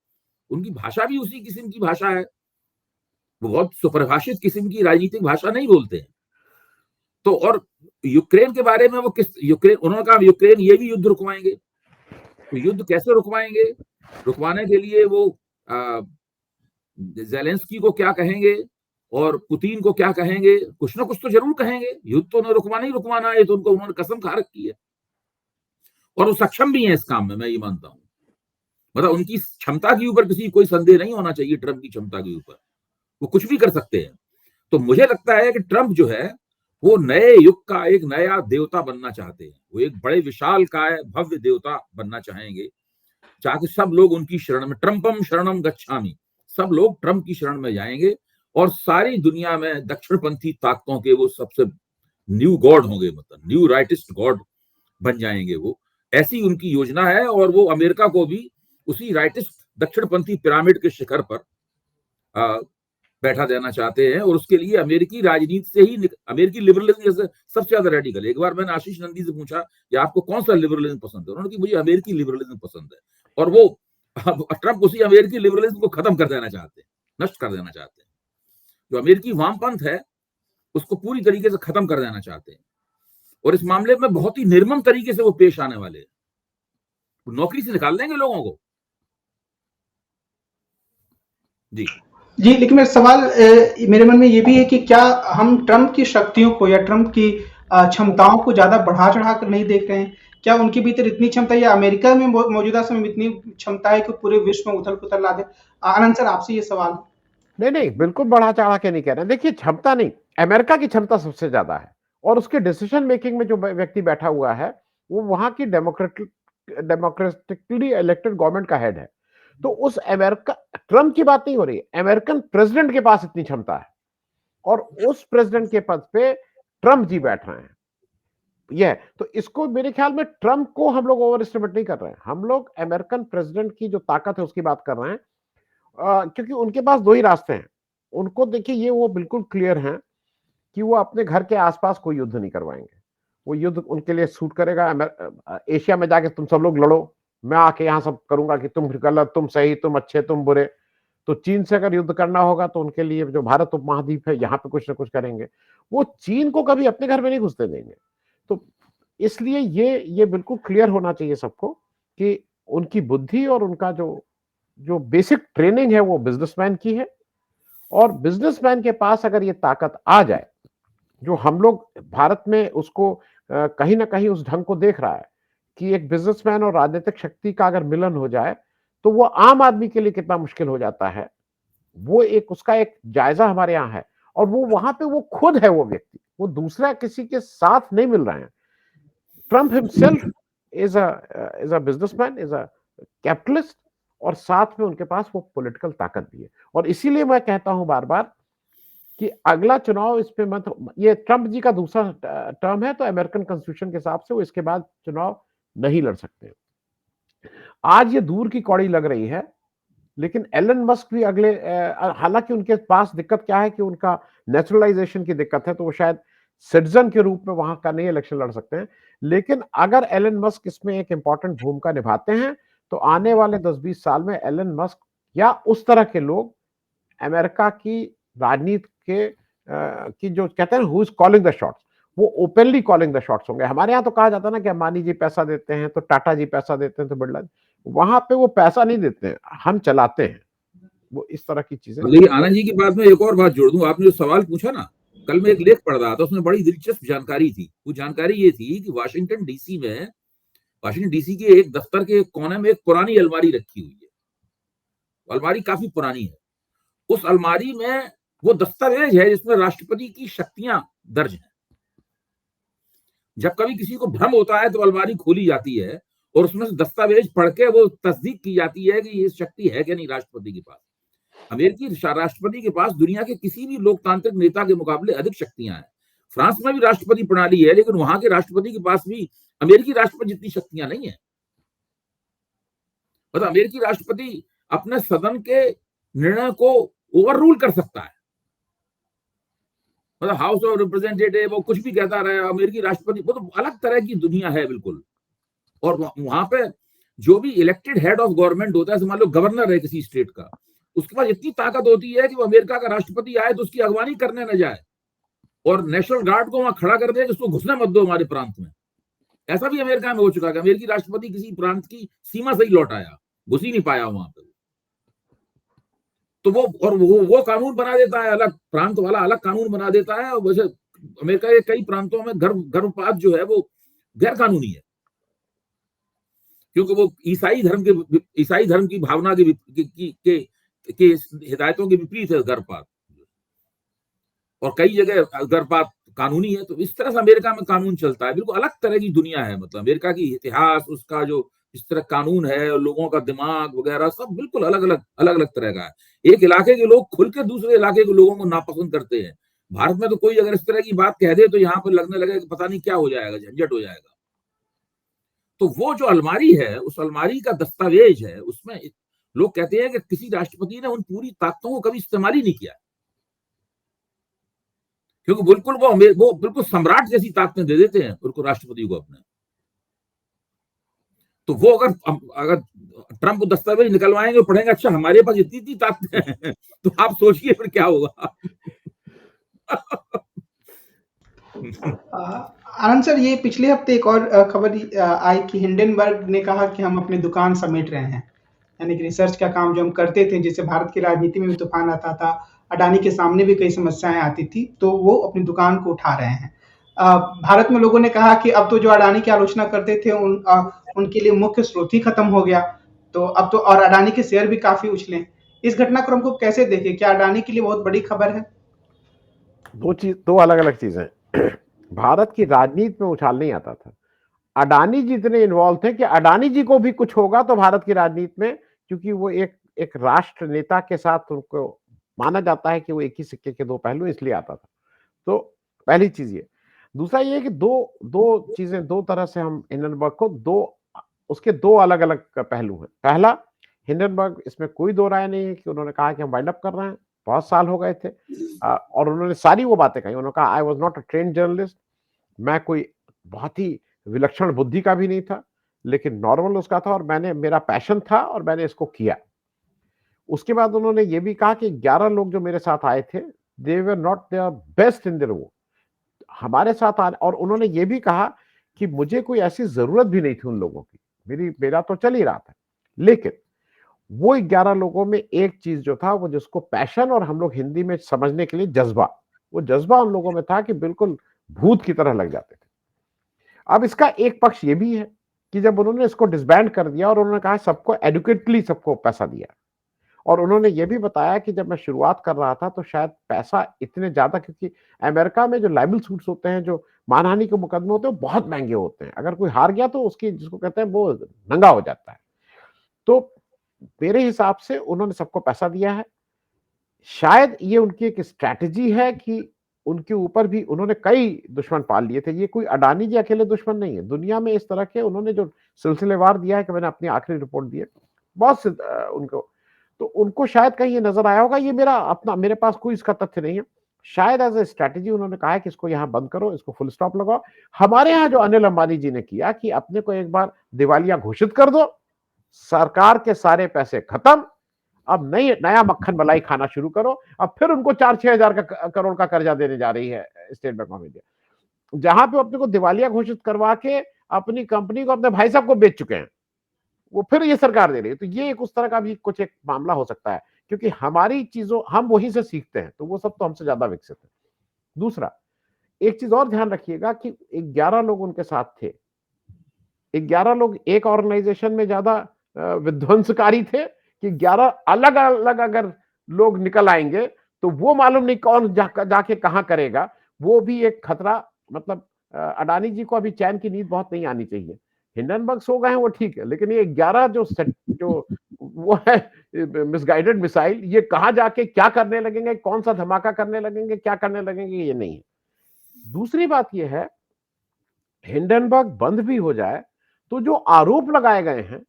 उनकी भाषा भी उसी किस्म की भाषा है, वो बहुत सुपरिभाषित किस्म की राजनीतिक भाषा नहीं बोलते हैं। तो और यूक्रेन के बारे में वो उन्होंने कहा यूक्रेन ये भी युद्ध रुकवाएंगे। तो युद्ध कैसे रुकवाएंगे? रुकवाने के लिए वो ज़ेलेंस्की को क्या कहेंगे और पुतिन को क्या कहेंगे, कुछ ना कुछ तो जरूर कहेंगे। युद्ध तो उन्हें रुकवाना ही रुकवाना है, तो उनको उन्होंने कसम खा रखी है और वो सक्षम भी है इस काम में, मैं ये मानता हूं। मतलब उनकी क्षमता के ऊपर किसी कोई संदेह नहीं होना चाहिए, ट्रंप की क्षमता के ऊपर, वो कुछ भी कर सकते हैं। तो मुझे लगता है कि ट्रंप जो है वो नए युग का एक नया देवता बनना चाहते हैं, वो एक बड़े विशाल काय भव्य देवता बनना चाहेंगे, ताकि सब लोग उनकी शरण में, ट्रंपम शरणम गच्छामि, सब लोग ट्रंप की शरण में जाएंगे और सारी दुनिया में दक्षिणपंथी ताकतों के वो सबसे न्यू गॉड होंगे, मतलब न्यू राइटिस्ट गॉड बन जाएंगे वो। ऐसी उनकी योजना है और वो अमेरिका को भी उसी राइटिस्ट दक्षिणपंथी पिरामिड के शिखर पर बैठा देना चाहते हैं। और उसके लिए अमेरिकी राजनीति से ही, अमेरिकी लिबरलिज्म जैसे सबसे ज्यादा रेडिकल। एक बार मैंने आशीष नंदी से पूछा कि आपको कौन सा लिबरलिज्म पसंद है, उन्होंने कहा मुझे अमेरिकी लिबरलिज्म पसंद है। और वो ट्रंप उसी अमेरिकी लिबरलिज्म को खत्म कर देना चाहते हैं, नष्ट कर देना चाहते हैं। जो अमेरिकी वामपंथ है उसको पूरी तरीके से खत्म कर देना चाहते हैं और इस मामले में बहुत ही निर्मम तरीके से वो पेश आने वाले हैं, नौकरी से निकाल देंगे लोगों को। जी, लेकिन मेरा सवाल मेरे मन में ये भी है कि क्या हम ट्रंप की शक्तियों को या ट्रंप की क्षमताओं को ज्यादा बढ़ा चढ़ा कर नहीं देख रहे हैं? क्या उनके भीतर इतनी क्षमता या अमेरिका में मौजूदा समय में इतनी क्षमता है कि पूरे विश्व में उथल पुथल ला दे? आनंद सर, आपसे ये सवाल। नहीं, बिल्कुल बढ़ा चढ़ा के नहीं कह रहे हैं। देखिए, क्षमता नहीं, अमेरिका की क्षमता सबसे ज्यादा है और उसके डिसीजन मेकिंग में जो व्यक्ति बैठा हुआ है वो वहां की डेमोक्रेटिकली इलेक्टेड गवर्नमेंट का हेड है। तो उस अमेरिका, ट्रंप की बात नहीं हो रही, अमेरिकन प्रेसिडेंट के पास इतनी क्षमता है और उस प्रेसिडेंट के पद पे ट्रंप जी बैठ रहे हैं। यह तो इसको मेरे ख्याल में ट्रंप को हम लोग ओवर एस्टिमेट नहीं कर रहे हैं, हम लोग अमेरिकन प्रेसिडेंट की जो ताकत है उसकी बात कर रहे हैं। क्योंकि उनके पास दो ही रास्ते हैं। उनको देखिए, ये वो बिल्कुल क्लियर हैं कि वो अपने घर के आसपास कोई युद्ध नहीं करवाएंगे। वो युद्ध उनके लिए सूट करेगा एशिया में जाके तुम सब लोग लड़ो, मैं आके यहाँ सब करूंगा कि तुम गलत, तुम सही, तुम अच्छे, तुम बुरे। तो चीन से अगर युद्ध करना होगा तो उनके लिए जो भारत उपमहाद्वीप है यहाँ पे कुछ ना कुछ करेंगे। वो चीन को कभी अपने घर में नहीं घुसने देंगे। तो इसलिए ये बिल्कुल क्लियर होना चाहिए सबको कि उनकी बुद्धि और उनका जो बेसिक ट्रेनिंग है वो बिजनेसमैन की है। और बिजनेसमैन के पास अगर ये ताकत आ जाए, जो हम लोग भारत में उसको कहीं ना कहीं उस ढंग को देख रहा है कि एक बिजनेसमैन और राजनीतिक शक्ति का अगर मिलन हो जाए तो वो आम आदमी के लिए कितना मुश्किल हो जाता है, वो एक उसका एक जायजा हमारे यहाँ है। और वो वहां पे वो खुद है, वो व्यक्ति, वो दूसरा किसी के साथ नहीं मिल रहे हैं। Trump himself is a businessman, is a capitalist, और साथ में उनके पास वो पॉलिटिकल ताकत भी है। और इसीलिए मैं कहता हूं बार बार कि अगला चुनाव इस पे मत, ये ट्रंप जी का दूसरा टर्म है तो अमेरिकन कॉन्स्टिट्यूशन के हिसाब से वो इसके बाद चुनाव नहीं लड़ सकते। आज ये दूर की कौड़ी लग रही है, लेकिन एलन मस्क भी अगले, हालांकि उनके पास दिक्कत क्या है कि उनका नेचुरलाइजेशन की दिक्कत है, तो वो शायद सिटीजन के रूप में वहां का नहीं इलेक्शन लड़ सकते हैं। लेकिन अगर एलन मस्क इसमें एक इंपॉर्टेंट भूमिका निभाते हैं तो आने वाले 10-20 साल में एलन मस्क या उस तरह के लोग अमेरिका की राजनीति के की जो कहते हैं who is calling the shots, वो ओपनली कॉलिंग द शॉट्स होंगे। हमारे यहाँ तो कहा जाता है ना कि अंबानी जी पैसा देते हैं तो टाटा जी पैसा देते हैं तो बिरला, वहां पे वो पैसा नहीं देते हैं, हम चलाते हैं। वो इस तरह की चीजें। लेकिन आनंद जी की बात में एक और बात जोड़ दूं, आपने जो सवाल पूछा ना, कल मैं एक लेख पढ़ रहा था, उसमें बड़ी दिलचस्प जानकारी थी। वो जानकारी ये थी कि वाशिंगटन डीसी के एक दफ्तर के कोने में एक पुरानी अलमारी रखी हुई है। अलमारी काफी पुरानी है। उस अलमारी में वो दस्तावेज है जिसमें राष्ट्रपति की शक्तियां दर्ज हैं। जब कभी किसी को भ्रम होता है तो अलमारी खोली जाती है और उसमें से दस्तावेज पढ़ के वो तस्दीक की जाती है कि ये शक्ति है कि नहीं राष्ट्रपति के पास। अमेरिकी राष्ट्रपति के पास दुनिया के किसी भी लोकतांत्रिक नेता के मुकाबले अधिक शक्तियां हैं। फ्रांस में भी राष्ट्रपति प्रणाली है, लेकिन वहां के राष्ट्रपति के पास भी अमेरिकी राष्ट्रपति जितनी शक्तियां नहीं है। मतलब अमेरिकी राष्ट्रपति अपने सदन के निर्णय को ओवर रूल कर सकता है। मतलब हाउस ऑफ रिप्रेजेंटेटिव वो कुछ भी कहता रहे, अमेरिकी राष्ट्रपति, वो तो अलग तरह की दुनिया है बिल्कुल। और वहां पे जो भी इलेक्टेड हेड ऑफ गवर्नमेंट होता है, मान लो गवर्नर है किसी स्टेट का, उसके पास इतनी ताकत होती है कि वो अमेरिका का राष्ट्रपति आए तो उसकी अगवानी करने न जाए और नेशनल गार्ड को वहां खड़ा कर दे कि उसको घुसने मत दो हमारे प्रांत में। ऐसा भी अमेरिका में हो चुका है। अमेरिकी राष्ट्रपति किसी प्रांत की सीमा से ही लौट आया घुस ही नहीं पाया वहां पे। तो वो कानून बना देता है, अलग प्रांत वाला अलग कानून बना देता है। और वैसे अमेरिका के कई प्रांतों में गर्भपात जो है वो गैर कानूनी है, क्योंकि वो ईसाई धर्म की भावना के हिदायतों के विपरीत है गर्भपात, और कई जगह गर्भपात कानूनी है। तो इस तरह से अमेरिका में कानून चलता है, बिल्कुल अलग तरह की दुनिया है। मतलब अमेरिका की इतिहास, उसका जो इस तरह कानून है, लोगों का दिमाग वगैरह सब बिल्कुल अलग अलग तरह का है। एक इलाके के लोग खुल के दूसरे इलाके के लोगों को नापसंद करते हैं। भारत में तो कोई अगर इस तरह की बात कह दे तो यहाँ पर लगने लगे कि पता नहीं क्या हो जाएगा, झंझट हो जाएगा। तो वो जो अलमारी है, उस अलमारी का दस्तावेज है, उसमें लोग कहते हैं कि किसी राष्ट्रपति ने उन पूरी ताकतों को कभी इस्तेमाल ही नहीं किया, क्योंकि बिल्कुल वो बिल्कुल सम्राट जैसी ताकतें दे देते हैं उनको, राष्ट्रपति को अपने। तो वो अगर ट्रंप दस्तावेज निकलवाएंगे, पढ़ेंगे, अच्छा हमारे पास इतनी ताकतें हैं, तो आप सोचिए फिर क्या होगा। आनंद सर, ये पिछले हफ्ते एक और खबर आई कि हिंडनबर्ग ने कहा कि हम अपनी दुकान समेट रहे हैं, यानी कि रिसर्च का काम जो हम करते थे, जिससे भारत की राजनीति में भी तूफान आता था, अडानी के सामने भी कई समस्याएं आती थी, तो वो अपनी दुकान को उठा रहे हैं। भारत में लोगों ने कहा कि अब तो जो अडानी की आलोचना करते थे उनके लिए मुख्य स्रोत ही खत्म हो गया, तो अब तो और अडानी के शेयर भी काफी उछले। इस घटनाक्रम को कैसे देखें? क्या अडानी के लिए बहुत बड़ी खबर है? दो अलग अलग चीजें। भारत की राजनीति में उछाल नहीं आता था, अडानी जी इतने इन्वॉल्व थे कि अडानी जी को भी कुछ होगा तो भारत की राजनीति में, क्योंकि वो एक राष्ट्र नेता के साथ उनको माना जाता है कि वो एक ही सिक्के के दो पहलू, इसलिए आता था। तो पहली चीज ये। दूसरा ये कि दो चीजें, दो तरह से हम हिंडनबर्ग को उसके दो अलग अलग पहलू हैं। पहला, हिंडनबर्ग, इसमें कोई दो राय नहीं है कि उन्होंने कहा कि हम वाइंड अप कर रहे हैं, बहुत साल हो गए थे, और उन्होंने सारी वो बातें कही। उन्होंने कहा I was not a train journalist, मैं कोई बहुत ही विलक्षण बुद्धि का भी नहीं था, लेकिन नॉर्मल उसका था, और मेरा पैशन था और मैंने इसको किया। उसके बाद उन्होंने ये भी कहा कि 11 लोग जो मेरे साथ आए थे, they were not their best in there वो हमारे साथ आने, और उन्होंने ये भी कहा कि मुझे कोई ऐसी जरूरत भी नहीं थी उन लोगों की, मेरा तो चल ही रहा था। लेकिन वो 11 लोगों में एक चीज जो था, वो जिसको पैशन और हम लोग हिंदी में समझने के लिए जज्बा, वो जज्बा उन लोगों में था कि बिल्कुल भूत की तरह लग जाते थे। अब इसका एक पक्ष ये भी है कि जब उन्होंने इसको डिसबैंड कर दिया और उन्होंने कहा सबको एडुकेटली सबको पैसा दिया, और उन्होंने ये भी बताया कि जब मैं शुरुआत कर रहा था तो शायद पैसा इतने ज्यादा, क्योंकि अमेरिका में जो लाइबल सूट्स होते हैं, जो मानहानि के मुकदमे होते हैं, वो बहुत महंगे होते हैं। अगर कोई हार गया तो उसकी, जिसको कहते हैं, वो नंगा हो जाता है। तो मेरे हिसाब से उन्होंने सबको पैसा दिया है। शायद ये उनकी एक स्ट्रैटेजी है कि उनके ऊपर भी उन्होंने कई दुश्मन पाल लिए थे। ये कोई अडानी जी अकेले दुश्मन नहीं है, दुनिया में इस तरह के उन्होंने जो सिलसिलेवार दिया है, कि मैंने अपनी आखिरी रिपोर्ट दी है, बहुत से उनको, तो उनको शायद कहीं ये नजर आया होगा, ये मेरे पास कोई इसका तथ्य नहीं है, शायद एज ए स्ट्रैटेजी उन्होंने कहा है कि इसको यहाँ बंद करो, इसको फुल स्टॉप लगाओ। हमारे यहाँ जो अनिल अंबानी जी ने किया कि अपने को एक बार दिवालिया घोषित कर दो, सरकार के सारे पैसे खत्म, अब नया मक्खन मलाई खाना शुरू करो। अब फिर उनको 4-6 हजार करोड़ का कर्जा देने जा रही है स्टेट बैंक ऑफ इंडिया, जहां पे अपने को दिवालिया घोषित करवा के अपनी कंपनी को अपने भाई साहब को बेच चुके हैं, वो फिर ये सरकार दे रही है। तो ये उस तरह का भी कुछ एक मामला हो सकता है, क्योंकि हमारी चीजों हम वहीं से सीखते हैं, तो वो सब तो हमसे ज्यादा विकसित है। दूसरा, एक चीज और ध्यान रखिएगा कि 11 लोग उनके साथ थे, 11 लोग एक ऑर्गेनाइजेशन में ज्यादा विध्वंसकारी थे कि 11 अलग अलग अगर लोग निकल आएंगे तो वो मालूम नहीं कौन जाके कहां करेगा। वो भी एक खतरा। मतलब अडानी जी को अभी चैन की नींद बहुत नहीं आनी चाहिए। हिंडनबर्ग सो गए हैं वो ठीक है, लेकिन ये 11 जो वो है मिसगाइडेड मिसाइल, ये कहां जाके क्या करने लगेंगे, कौन सा धमाका करने लगेंगे, क्या करने लगेंगे, ये नहीं है। दूसरी बात ये है, हिंडनबर्ग बंद भी हो जाए तो जो आरोप लगाए गए हैं,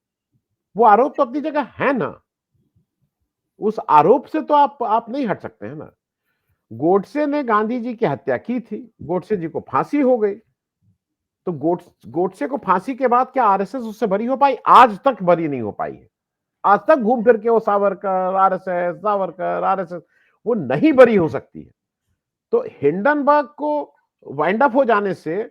वो आरोप तो अपनी जगह है ना, उस आरोप से तो आप नहीं हट सकते हैं ना। गोडसे ने गांधी जी की हत्या की थी, गोडसे जी को फांसी हो गई, तो गोडसे को फांसी के बाद क्या आरएसएस उससे बरी हो पाई? आज तक बरी नहीं हो पाई है। आज तक घूम फिर के वो सावरकर आरएसएस वो नहीं बरी हो सकती है। तो हिंडनबर्ग को वाइंड अप हो जाने से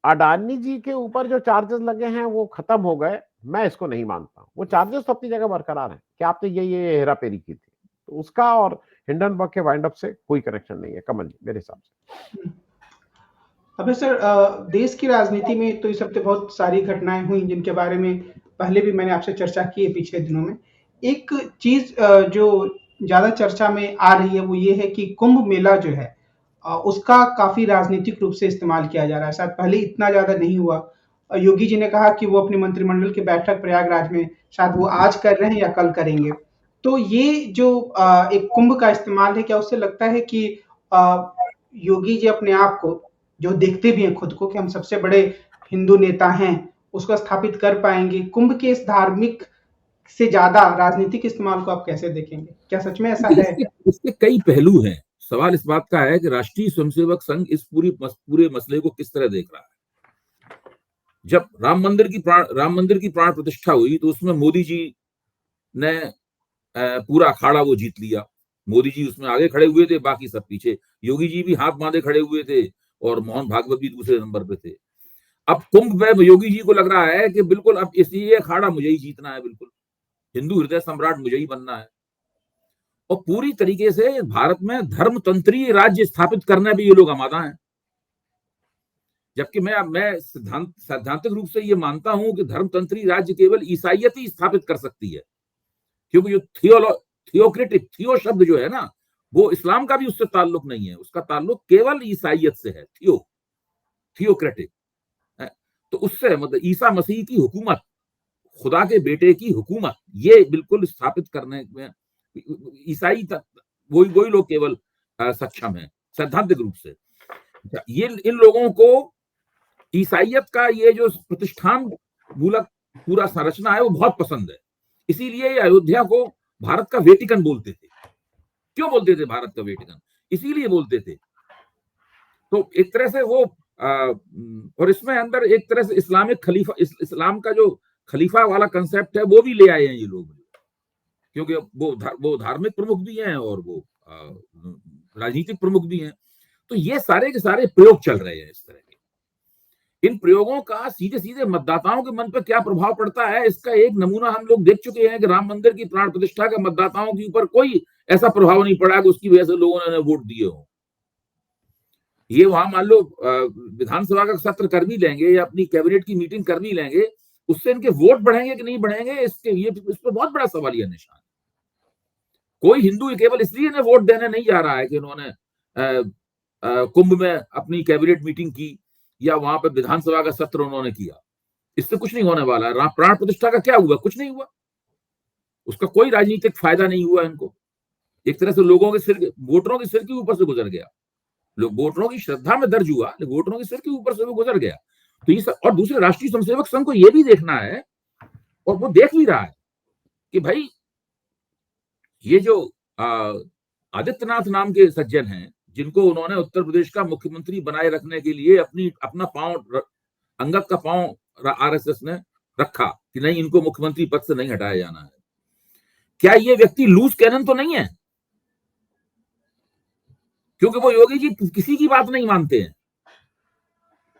अडानी जी के ऊपर जो चार्जेस लगे हैं वो खत्म हो गए, मैं इसको नहीं मानता हूं। वो चार्जेस तो अपनी जगह बरकरार हैं कि आपने ये हेरा फेरी की थी, तो उसका और हिंडनबर्ग के वाइंड अप से कोई कनेक्शन नहीं है कमल जी, मेरे हिसाब से। अभी सर देश की राजनीति में तो इस हफ्ते बहुत सारी घटनाएं हुई जिनके बारे में पहले भी मैंने आपसे चर्चा की है पिछले दिनों में। एक चीज जो ज्यादा चर्चा में आ रही है वो ये है कि कुंभ मेला जो है उसका काफी राजनीतिक रूप से इस्तेमाल किया जा रहा है। शायद पहले इतना ज्यादा नहीं हुआ। योगी जी ने कहा कि वो अपनी मंत्रिमंडल की बैठक प्रयागराज में शायद वो आज कर रहे हैं या कल करेंगे। तो ये जो एक कुंभ का इस्तेमाल है, क्या उससे लगता है कि योगी जी अपने आप को, जो देखते भी हैं खुद को कि हम सबसे बड़े हिंदू नेता हैं, उसको स्थापित कर पाएंगे? कुंभ के इस धार्मिक से ज्यादा राजनीतिक इस्तेमाल को आप कैसे देखेंगे? क्या सच में ऐसा है? इसके कई पहलू हैं। सवाल इस बात का है कि राष्ट्रीय स्वयंसेवक संघ इस पूरे मसले को किस तरह देख रहा है। जब राम मंदिर की प्राण प्रतिष्ठा हुई तो उसमें मोदी जी ने पूरा अखाड़ा वो जीत लिया। मोदी जी उसमें आगे खड़े हुए थे, बाकी सब पीछे। योगी जी भी हाथ बांधे खड़े हुए थे और मोहन भागवत भी दूसरे नंबर पे थे। अब कुंभ में योगी जी को लग रहा है कि बिल्कुल अब ये अखाड़ा मुझे ही जीतना है, बिल्कुल हिंदू हृदय सम्राट मुझे ही बनना है। और पूरी तरीके से भारत में धर्मतंत्रीय राज्य स्थापित करने भी ये लोग आमादा हैं। जबकि मैं सैद्धांतिक रूप से ये मानता हूं कि धर्मतंत्री राज्य केवल ईसाइयत ही स्थापित कर सकती है, क्योंकि जो थियोक्रेटिक थियो शब्द जो है ना, वो इस्लाम का भी उससे ताल्लुक नहीं है, उसका ताल्लुक केवल ईसाइयत से है। थियोक्रेटिक तो उससे मतलब ईसा मसीह की हुकूमत, खुदा के बेटे की हुकूमत, ये बिल्कुल स्थापित करने में ईसाई वही लोग केवल सक्षम है सैद्धांतिक रूप से। ये इन लोगों को ईसाइयत का ये जो प्रतिष्ठान मूलक पूरा संरचना है वो बहुत पसंद है। इसीलिए अयोध्या को भारत का वेटिकन बोलते थे। क्यों बोलते थे भारत का वेटिकन? इसीलिए बोलते थे। तो एक तरह से वो और इसमें अंदर एक तरह से इस्लामिक खलीफा, इस्लाम का जो खलीफा वाला कंसेप्ट है वो भी ले आए हैं ये लोग, क्योंकि वो धार्मिक प्रमुख भी हैं और वो राजनीतिक प्रमुख भी हैं। तो ये सारे के सारे प्रयोग चल रहे हैं इस तरह के। इन प्रयोगों का सीधे सीधे मतदाताओं के मन पर क्या प्रभाव पड़ता है, इसका एक नमूना हम लोग देख चुके हैं कि राम मंदिर की प्राण प्रतिष्ठा का मतदाताओं के ऊपर कोई ऐसा प्रभाव नहीं पड़ा कि उसकी वजह से लोगों ने वोट दिए हो। ये वहां मान लो विधानसभा का सत्र कर भी लेंगे या अपनी कैबिनेट की मीटिंग कर भी लेंगे, उससे इनके वोट बढ़ेंगे कि नहीं बढ़ेंगे, इस पर बहुत बड़ा सवालिया निशान। कोई हिंदू केवल इसलिए ने वोट देने नहीं जा रहा है कि उन्होंने कुंभ में अपनी कैबिनेट मीटिंग की या वहां पर विधानसभा का सत्र उन्होंने किया। इससे कुछ नहीं होने वाला है। प्राण प्रतिष्ठा का क्या हुआ? कुछ नहीं हुआ, उसका कोई राजनीतिक फायदा नहीं हुआ इनको। एक तरह से लोगों के सिर, वोटरों के सिर के ऊपर से गुजर गया। लोग वोटरों की श्रद्धा में दर्ज हुआ, वोटरों के सिर के ऊपर से वो गुजर गया। तो ये और दूसरे राष्ट्रीय स्वयंसेवक संघ को ये भी देखना है, और वो देख भी रहा है कि भाई ये जो आदित्यनाथ नाम के सज्जन हैं, जिनको उन्होंने उत्तर प्रदेश का मुख्यमंत्री बनाए रखने के लिए अपना पांव, अंगद का पांव आरएसएस ने रखा कि नहीं, इनको मुख्यमंत्री पद से नहीं हटाया जाना है। क्या ये व्यक्ति लूज कैनन तो नहीं है? क्योंकि वो योगी जी किसी की बात नहीं मानते हैं।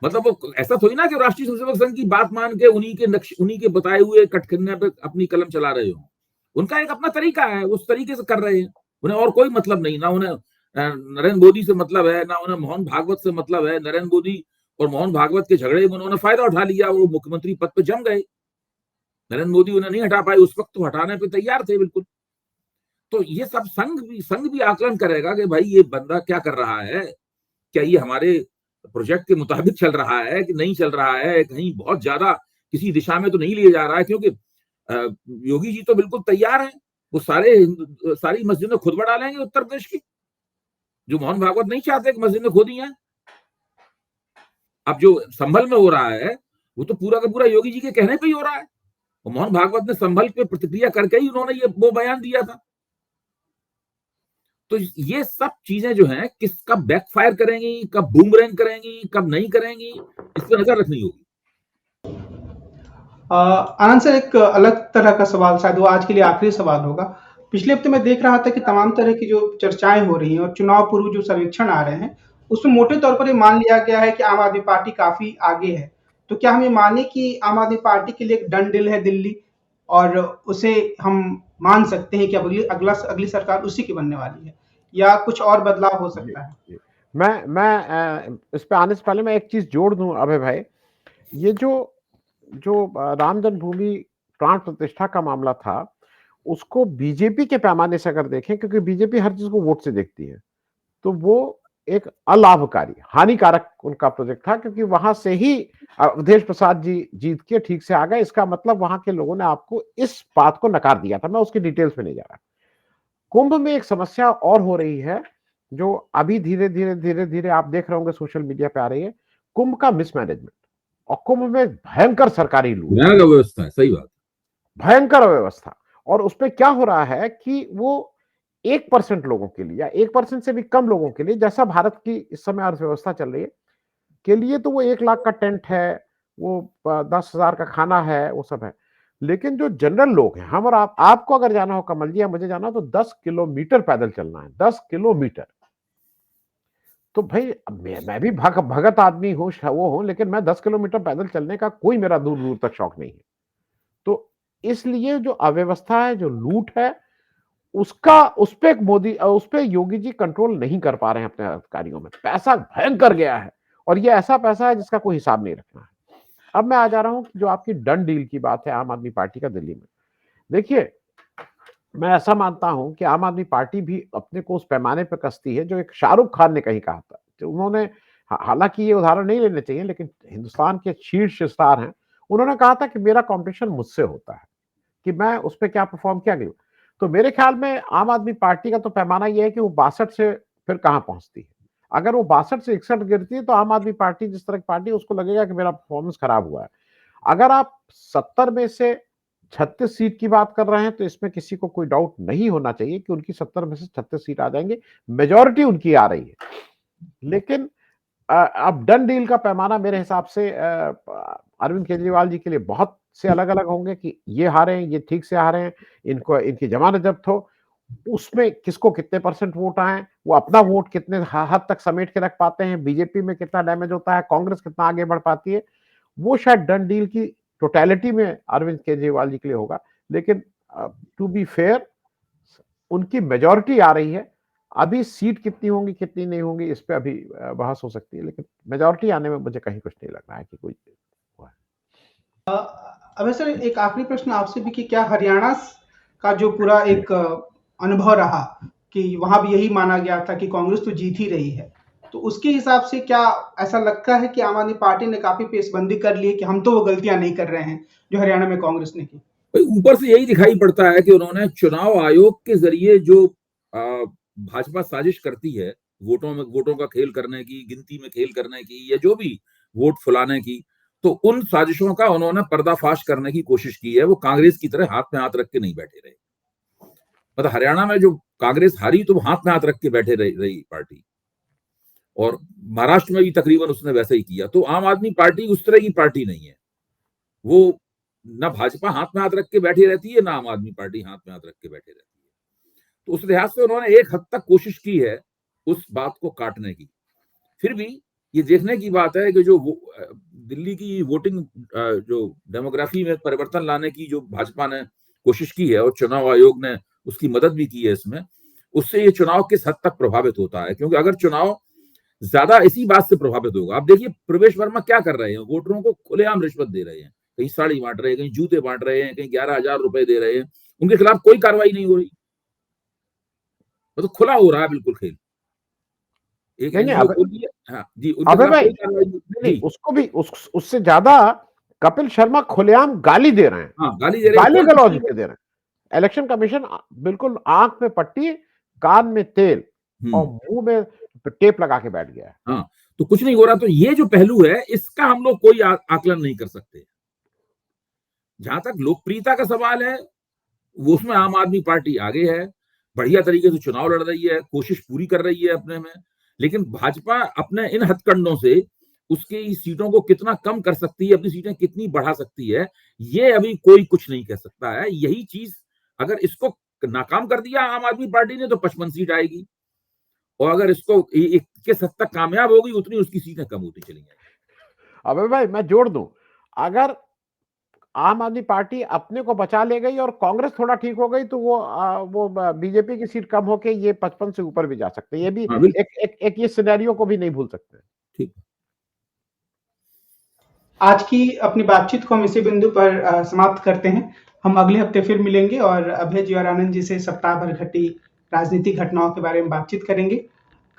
मतलब वो ऐसा थोड़ी ना कि राष्ट्रीय स्वयंसेवक संघ की बात मान के उन्हीं के बताए हुए कटखन्ने पे अपनी कलम चला रहे हो। उनका एक अपना तरीका है, उस तरीके से कर रहे हैं। उन्हें और कोई मतलब नहीं, ना उन्हें नरेंद्र मोदी से मतलब है, ना उन्हें मोहन भागवत से मतलब है। नरेंद्र मोदी और मोहन भागवत के झगड़े में उन्होंने फायदा उठा लिया, वो मुख्यमंत्री पद पे जम गए। नरेंद्र मोदी उन्हें नहीं हटा पाए, उस वक्त तो हटाने पे तैयार थे बिल्कुल। तो ये सब संघ भी आकलन करेगा कि भाई ये बंदा क्या कर रहा है, क्या ये हमारे प्रोजेक्ट के मुताबिक चल रहा है कि नहीं चल रहा है, कहीं बहुत ज्यादा किसी दिशा में तो नहीं लिए जा रहा है। क्योंकि योगी जी तो बिल्कुल तैयार हैं, वो सारी मस्जिदें खुद बढ़ा लेंगे उत्तर प्रदेश की, जो मोहन भागवत नहीं चाहते कि मस्जिदें खुद ही हैं। अब जो संभल में हो रहा है वो तो पूरा का पूरा योगी जी के कहने पे ही हो रहा है, और मोहन भागवत ने संभल पे प्रतिक्रिया करके ही उन्होंने वो बयान दिया था। तो ये सब चीजें जो हैं किसका बैकफायर करेंगी, कब बूमरैंग करेंगी, कब नहीं करेंगी, इस पर नजर रखनी होगी। आनंद सर, एक अलग तरह का सवाल, शायद वो आज के लिए आखिरी सवाल होगा। पिछले हफ्ते मैं देख रहा था कि तमाम तरह की जो चर्चाएं हो रही हैं और चुनाव पूर्व जो सर्वेक्षण आ रहे हैं, उसमें मोटे तौर पर ये मान लिया गया है कि आम आदमी पार्टी काफी आगे है। तो क्या हम ये माने कि आम आदमी पार्टी के लिए एक डन डील है दिल्ली, और उसे हम मान सकते हैं कि अब अगली सरकार उसी की बनने वाली है, या कुछ और बदलाव हो जी, सकता है? जी। मैं इस पे आने से पहले मैं एक चीज जोड़ दूं अभय भाई। ये जो जो राम जन्मभूमि प्राण प्रतिष्ठा का मामला था, उसको बीजेपी के पैमाने से अगर देखें, क्योंकि बीजेपी हर चीज को वोट से देखती है, तो वो एक अलाभकारी, हानिकारक उनका प्रोजेक्ट था, क्योंकि वहां से ही अवधेश प्रसाद जी जीत के ठीक से आ गए। इसका मतलब वहां के लोगों ने आपको इस बात को नकार दिया था। मैं उसकी डिटेल्स में नहीं जा रहा। कुंभ में एक समस्या और हो रही है, जो अभी धीरे धीरे धीरे धीरे आप देख रहे होंगे सोशल मीडिया पे आ रही है, कुंभ का मिसमैनेजमेंट। और कुंभ में भयंकर सरकारी लूट, भयानक व्यवस्था है, सही बात। भयंकर अव्यवस्था। और उसपे क्या हो रहा है कि वो 1% लोगों के लिए, या 1% से भी कम लोगों के लिए, जैसा भारत की इस समय अर्थव्यवस्था चल रही है, के लिए तो वो 1 लाख का टेंट है, वो 10,000 का खाना है, वो सब है। लेकिन जो जनरल लोग हैं, हम और आपको अगर जाना हो कमल जी, या मुझे जाना हो, तो 10 किलोमीटर पैदल चलना है, 10 किलोमीटर। तो भाई मैं भी भगत आदमी हूँ, वो हूँ, लेकिन मैं 10 किलोमीटर पैदल चलने का कोई मेरा दूर दूर तक शौक नहीं है। तो इसलिए जो अव्यवस्था है, जो लूट है, उसका उस पे योगी जी कंट्रोल नहीं कर पा रहे हैं अपने अधिकारियों में। पैसा भयंकर गया है, और ये ऐसा पैसा है जिसका कोई हिसाब नहीं रखना है। अब मैं आ जा रहा हूं कि जो आपकी डन डील की बात है आम आदमी पार्टी का दिल्ली में, देखिए, मैं ऐसा मानता हूं कि आम आदमी पार्टी भी अपने को उस पैमाने पर कसती है जो एक शाहरुख खान ने कहीं कहा था। तो उन्होंने, हालांकि ये उदाहरण नहीं लेने चाहिए, लेकिन हिंदुस्तान के शीर्ष स्टार हैं, उन्होंने कहा था कि मेरा कॉम्पिटिशन मुझसे होता है, कि मैं उस पर क्या परफॉर्म किया गया। तो मेरे ख्याल में आम आदमी पार्टी का तो पैमाना यह है कि वो 62 से फिर कहां पहुंचती है। अगर वो 62 से 61 गिरती है, तो आम आदमी पार्टी जिस तरह की पार्टी, उसको लगेगा कि मेरा परफॉर्मेंस खराब हुआ है। अगर आप 70 में से 36 सीट की बात कर रहे हैं, तो इसमें किसी को कोई डाउट नहीं होना चाहिए कि उनकी 70 में से 36 सीट आ जाएंगे। मेजोरिटी उनकी आ रही है। लेकिन अब डन डील का पैमाना मेरे हिसाब से अरविंद केजरीवाल जी के लिए बहुत से अलग अलग होंगे, कि ये हारे हैं, ये ठीक से हारे हैं, इनको, इनकी जमानत जब्त हो, उसमें किसको कितने परसेंट वोट आए, वो अपना वोट कितने हद तक समेट के रख पाते हैं, बीजेपी में कितना डैमेज होता है, कांग्रेस कितना आगे बढ़ पाती है, वो शायद डन डील की टोटलिटी में अरविंद केजरीवाल जी के लिए होगा। लेकिन टू बी फेयर, उनकी मेजोरिटी आ रही है। अभी सीट कितनी होंगी कितनी नहीं होंगी, इस पे अभी बहस हो सकती है, लेकिन मेजोरिटी आने में मुझे कहीं कुछ नहीं लग रहा है कि कोई हुआ है। अब सर, एक आखिरी प्रश्न आपसे भी कि क्या हरियाणा का जो पूरा एक अनुभव रहा कि वहां भी यही माना गया था कि कांग्रेस तो जीत ही रही है, तो उसके हिसाब से क्या ऐसा लगता है कि आम आदमी पार्टी ने काफी पेशबंदी कर ली है कि हम तो वो गलतियां नहीं कर रहे हैं जो हरियाणा में कांग्रेस ने की? ऊपर से यही दिखाई पड़ता है कि उन्होंने चुनाव आयोग के जरिए जो भाजपा साजिश करती है, वोटों का खेल करने की, गिनती में खेल करने की, या जो भी वोट फुलाने की, तो उन साजिशों का उन्होंने पर्दाफाश करने की कोशिश की है। वो कांग्रेस की तरह हाथ में हाथ रख के नहीं बैठे रहे। मतलब हरियाणा में जो कांग्रेस हारी, तो वो हाथ में हाथ रख के बैठे रही पार्टी, और महाराष्ट्र में भी तकरीबन उसने वैसा ही किया। तो आम आदमी पार्टी उस तरह की पार्टी नहीं है। वो ना भाजपा हाथ में हाथ रख के बैठी रहती है, ना आम आदमी पार्टी हाथ में हाथ रख के बैठे रहती है। तो उस लिहाज से उन्होंने एक हद तक कोशिश की है उस बात को काटने की। फिर भी ये देखने की बात है कि जो दिल्ली की वोटिंग, जो डेमोग्राफी में परिवर्तन लाने की जो भाजपा ने कोशिश की है, और चुनाव आयोग ने उसकी मदद भी की है इसमें, उससे ये चुनाव किस हद तक प्रभावित होता है। क्योंकि अगर चुनाव ज्यादा इसी बात से प्रभावित होगा, आप देखिए प्रवेश वर्मा क्या कर रहे हैं, वोटरों को खुलेआम रिश्वत दे रहे हैं, कहीं साड़ी बांट रहे हैं, कहीं जूते बांट रहे हैं, कहीं 11,000 रुपए दे रहे हैं, उनके खिलाफ कोई कार्रवाई नहीं हो रही। तो खुला हो रहा है बिल्कुल खेल। एक नहीं एनजीओ खोल दिया, हाँ जी, उनके अबे खिलाफ भाई, कोई कार्रवाई नहीं। उसको भी उससे ज्यादा कपिल शर्मा खुलेआम गाली दे रहे हैं, हाँ, गाली दे रहे हैं, गाली कोई कुछ गलौज नहीं दे रहे हैं। इलेक्शन कमीशन बिल्कुल आंख में पट्टी, कान में तेल और मुंह में टेप लगा के बैठ गया है। हाँ, तो कुछ नहीं हो रहा। तो ये जो पहलू है, इसका हम लोग कोई आकलन नहीं कर सकते। जहां तक लोकप्रियता का सवाल है, वो उसमें आम आदमी पार्टी आगे है, बढ़िया तरीके से चुनाव लड़ रही है, कोशिश पूरी कर रही है अपने में। लेकिन भाजपा अपने इन हथकंडों से उसकी सीटों को कितना कम कर सकती है, अपनी सीटें कितनी बढ़ा सकती है, ये अभी कोई कुछ नहीं कह सकता है। यही चीज अगर इसको नाकाम कर दिया आम आदमी पार्टी ने, तो 55 सीट आएगी, और अगर इसको 21 हद तक कामयाब होगी, उतनी उसकी सीटें कम होती चली जाएंगी। अबे भाई, मैं जोड़ दूं, अगर आम आदमी पार्टी अपने को बचा ले गई और कांग्रेस थोड़ा ठीक हो गई तो वो बीजेपी की सीट कम होके ये 55 से ऊपर भी जा सकते हैं। ये भी एक ये सिनेरियो को भी नहीं भूल सकते। ठीक, आज की अपनी बातचीत को हम इसी बिंदु पर समाप्त करते हैं। हम अगले हफ्ते फिर मिलेंगे और अभय जी और आनंद जी से सप्ताह भर घटी राजनीतिक घटनाओं के बारे में बातचीत करेंगे।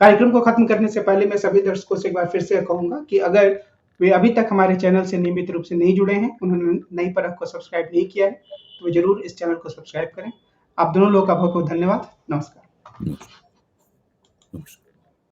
कार्यक्रम को खत्म करने से पहले मैं सभी दर्शकों से एक बार फिर से कहूंगा कि अगर वे अभी तक हमारे चैनल से नियमित रूप से नहीं जुड़े हैं, उन्होंने नई परख को सब्सक्राइब नहीं किया है, तो वे जरूर इस चैनल को सब्सक्राइब करें। आप दोनों लोगों का बहुत बहुत धन्यवाद। नमस्कार। नमस्कार।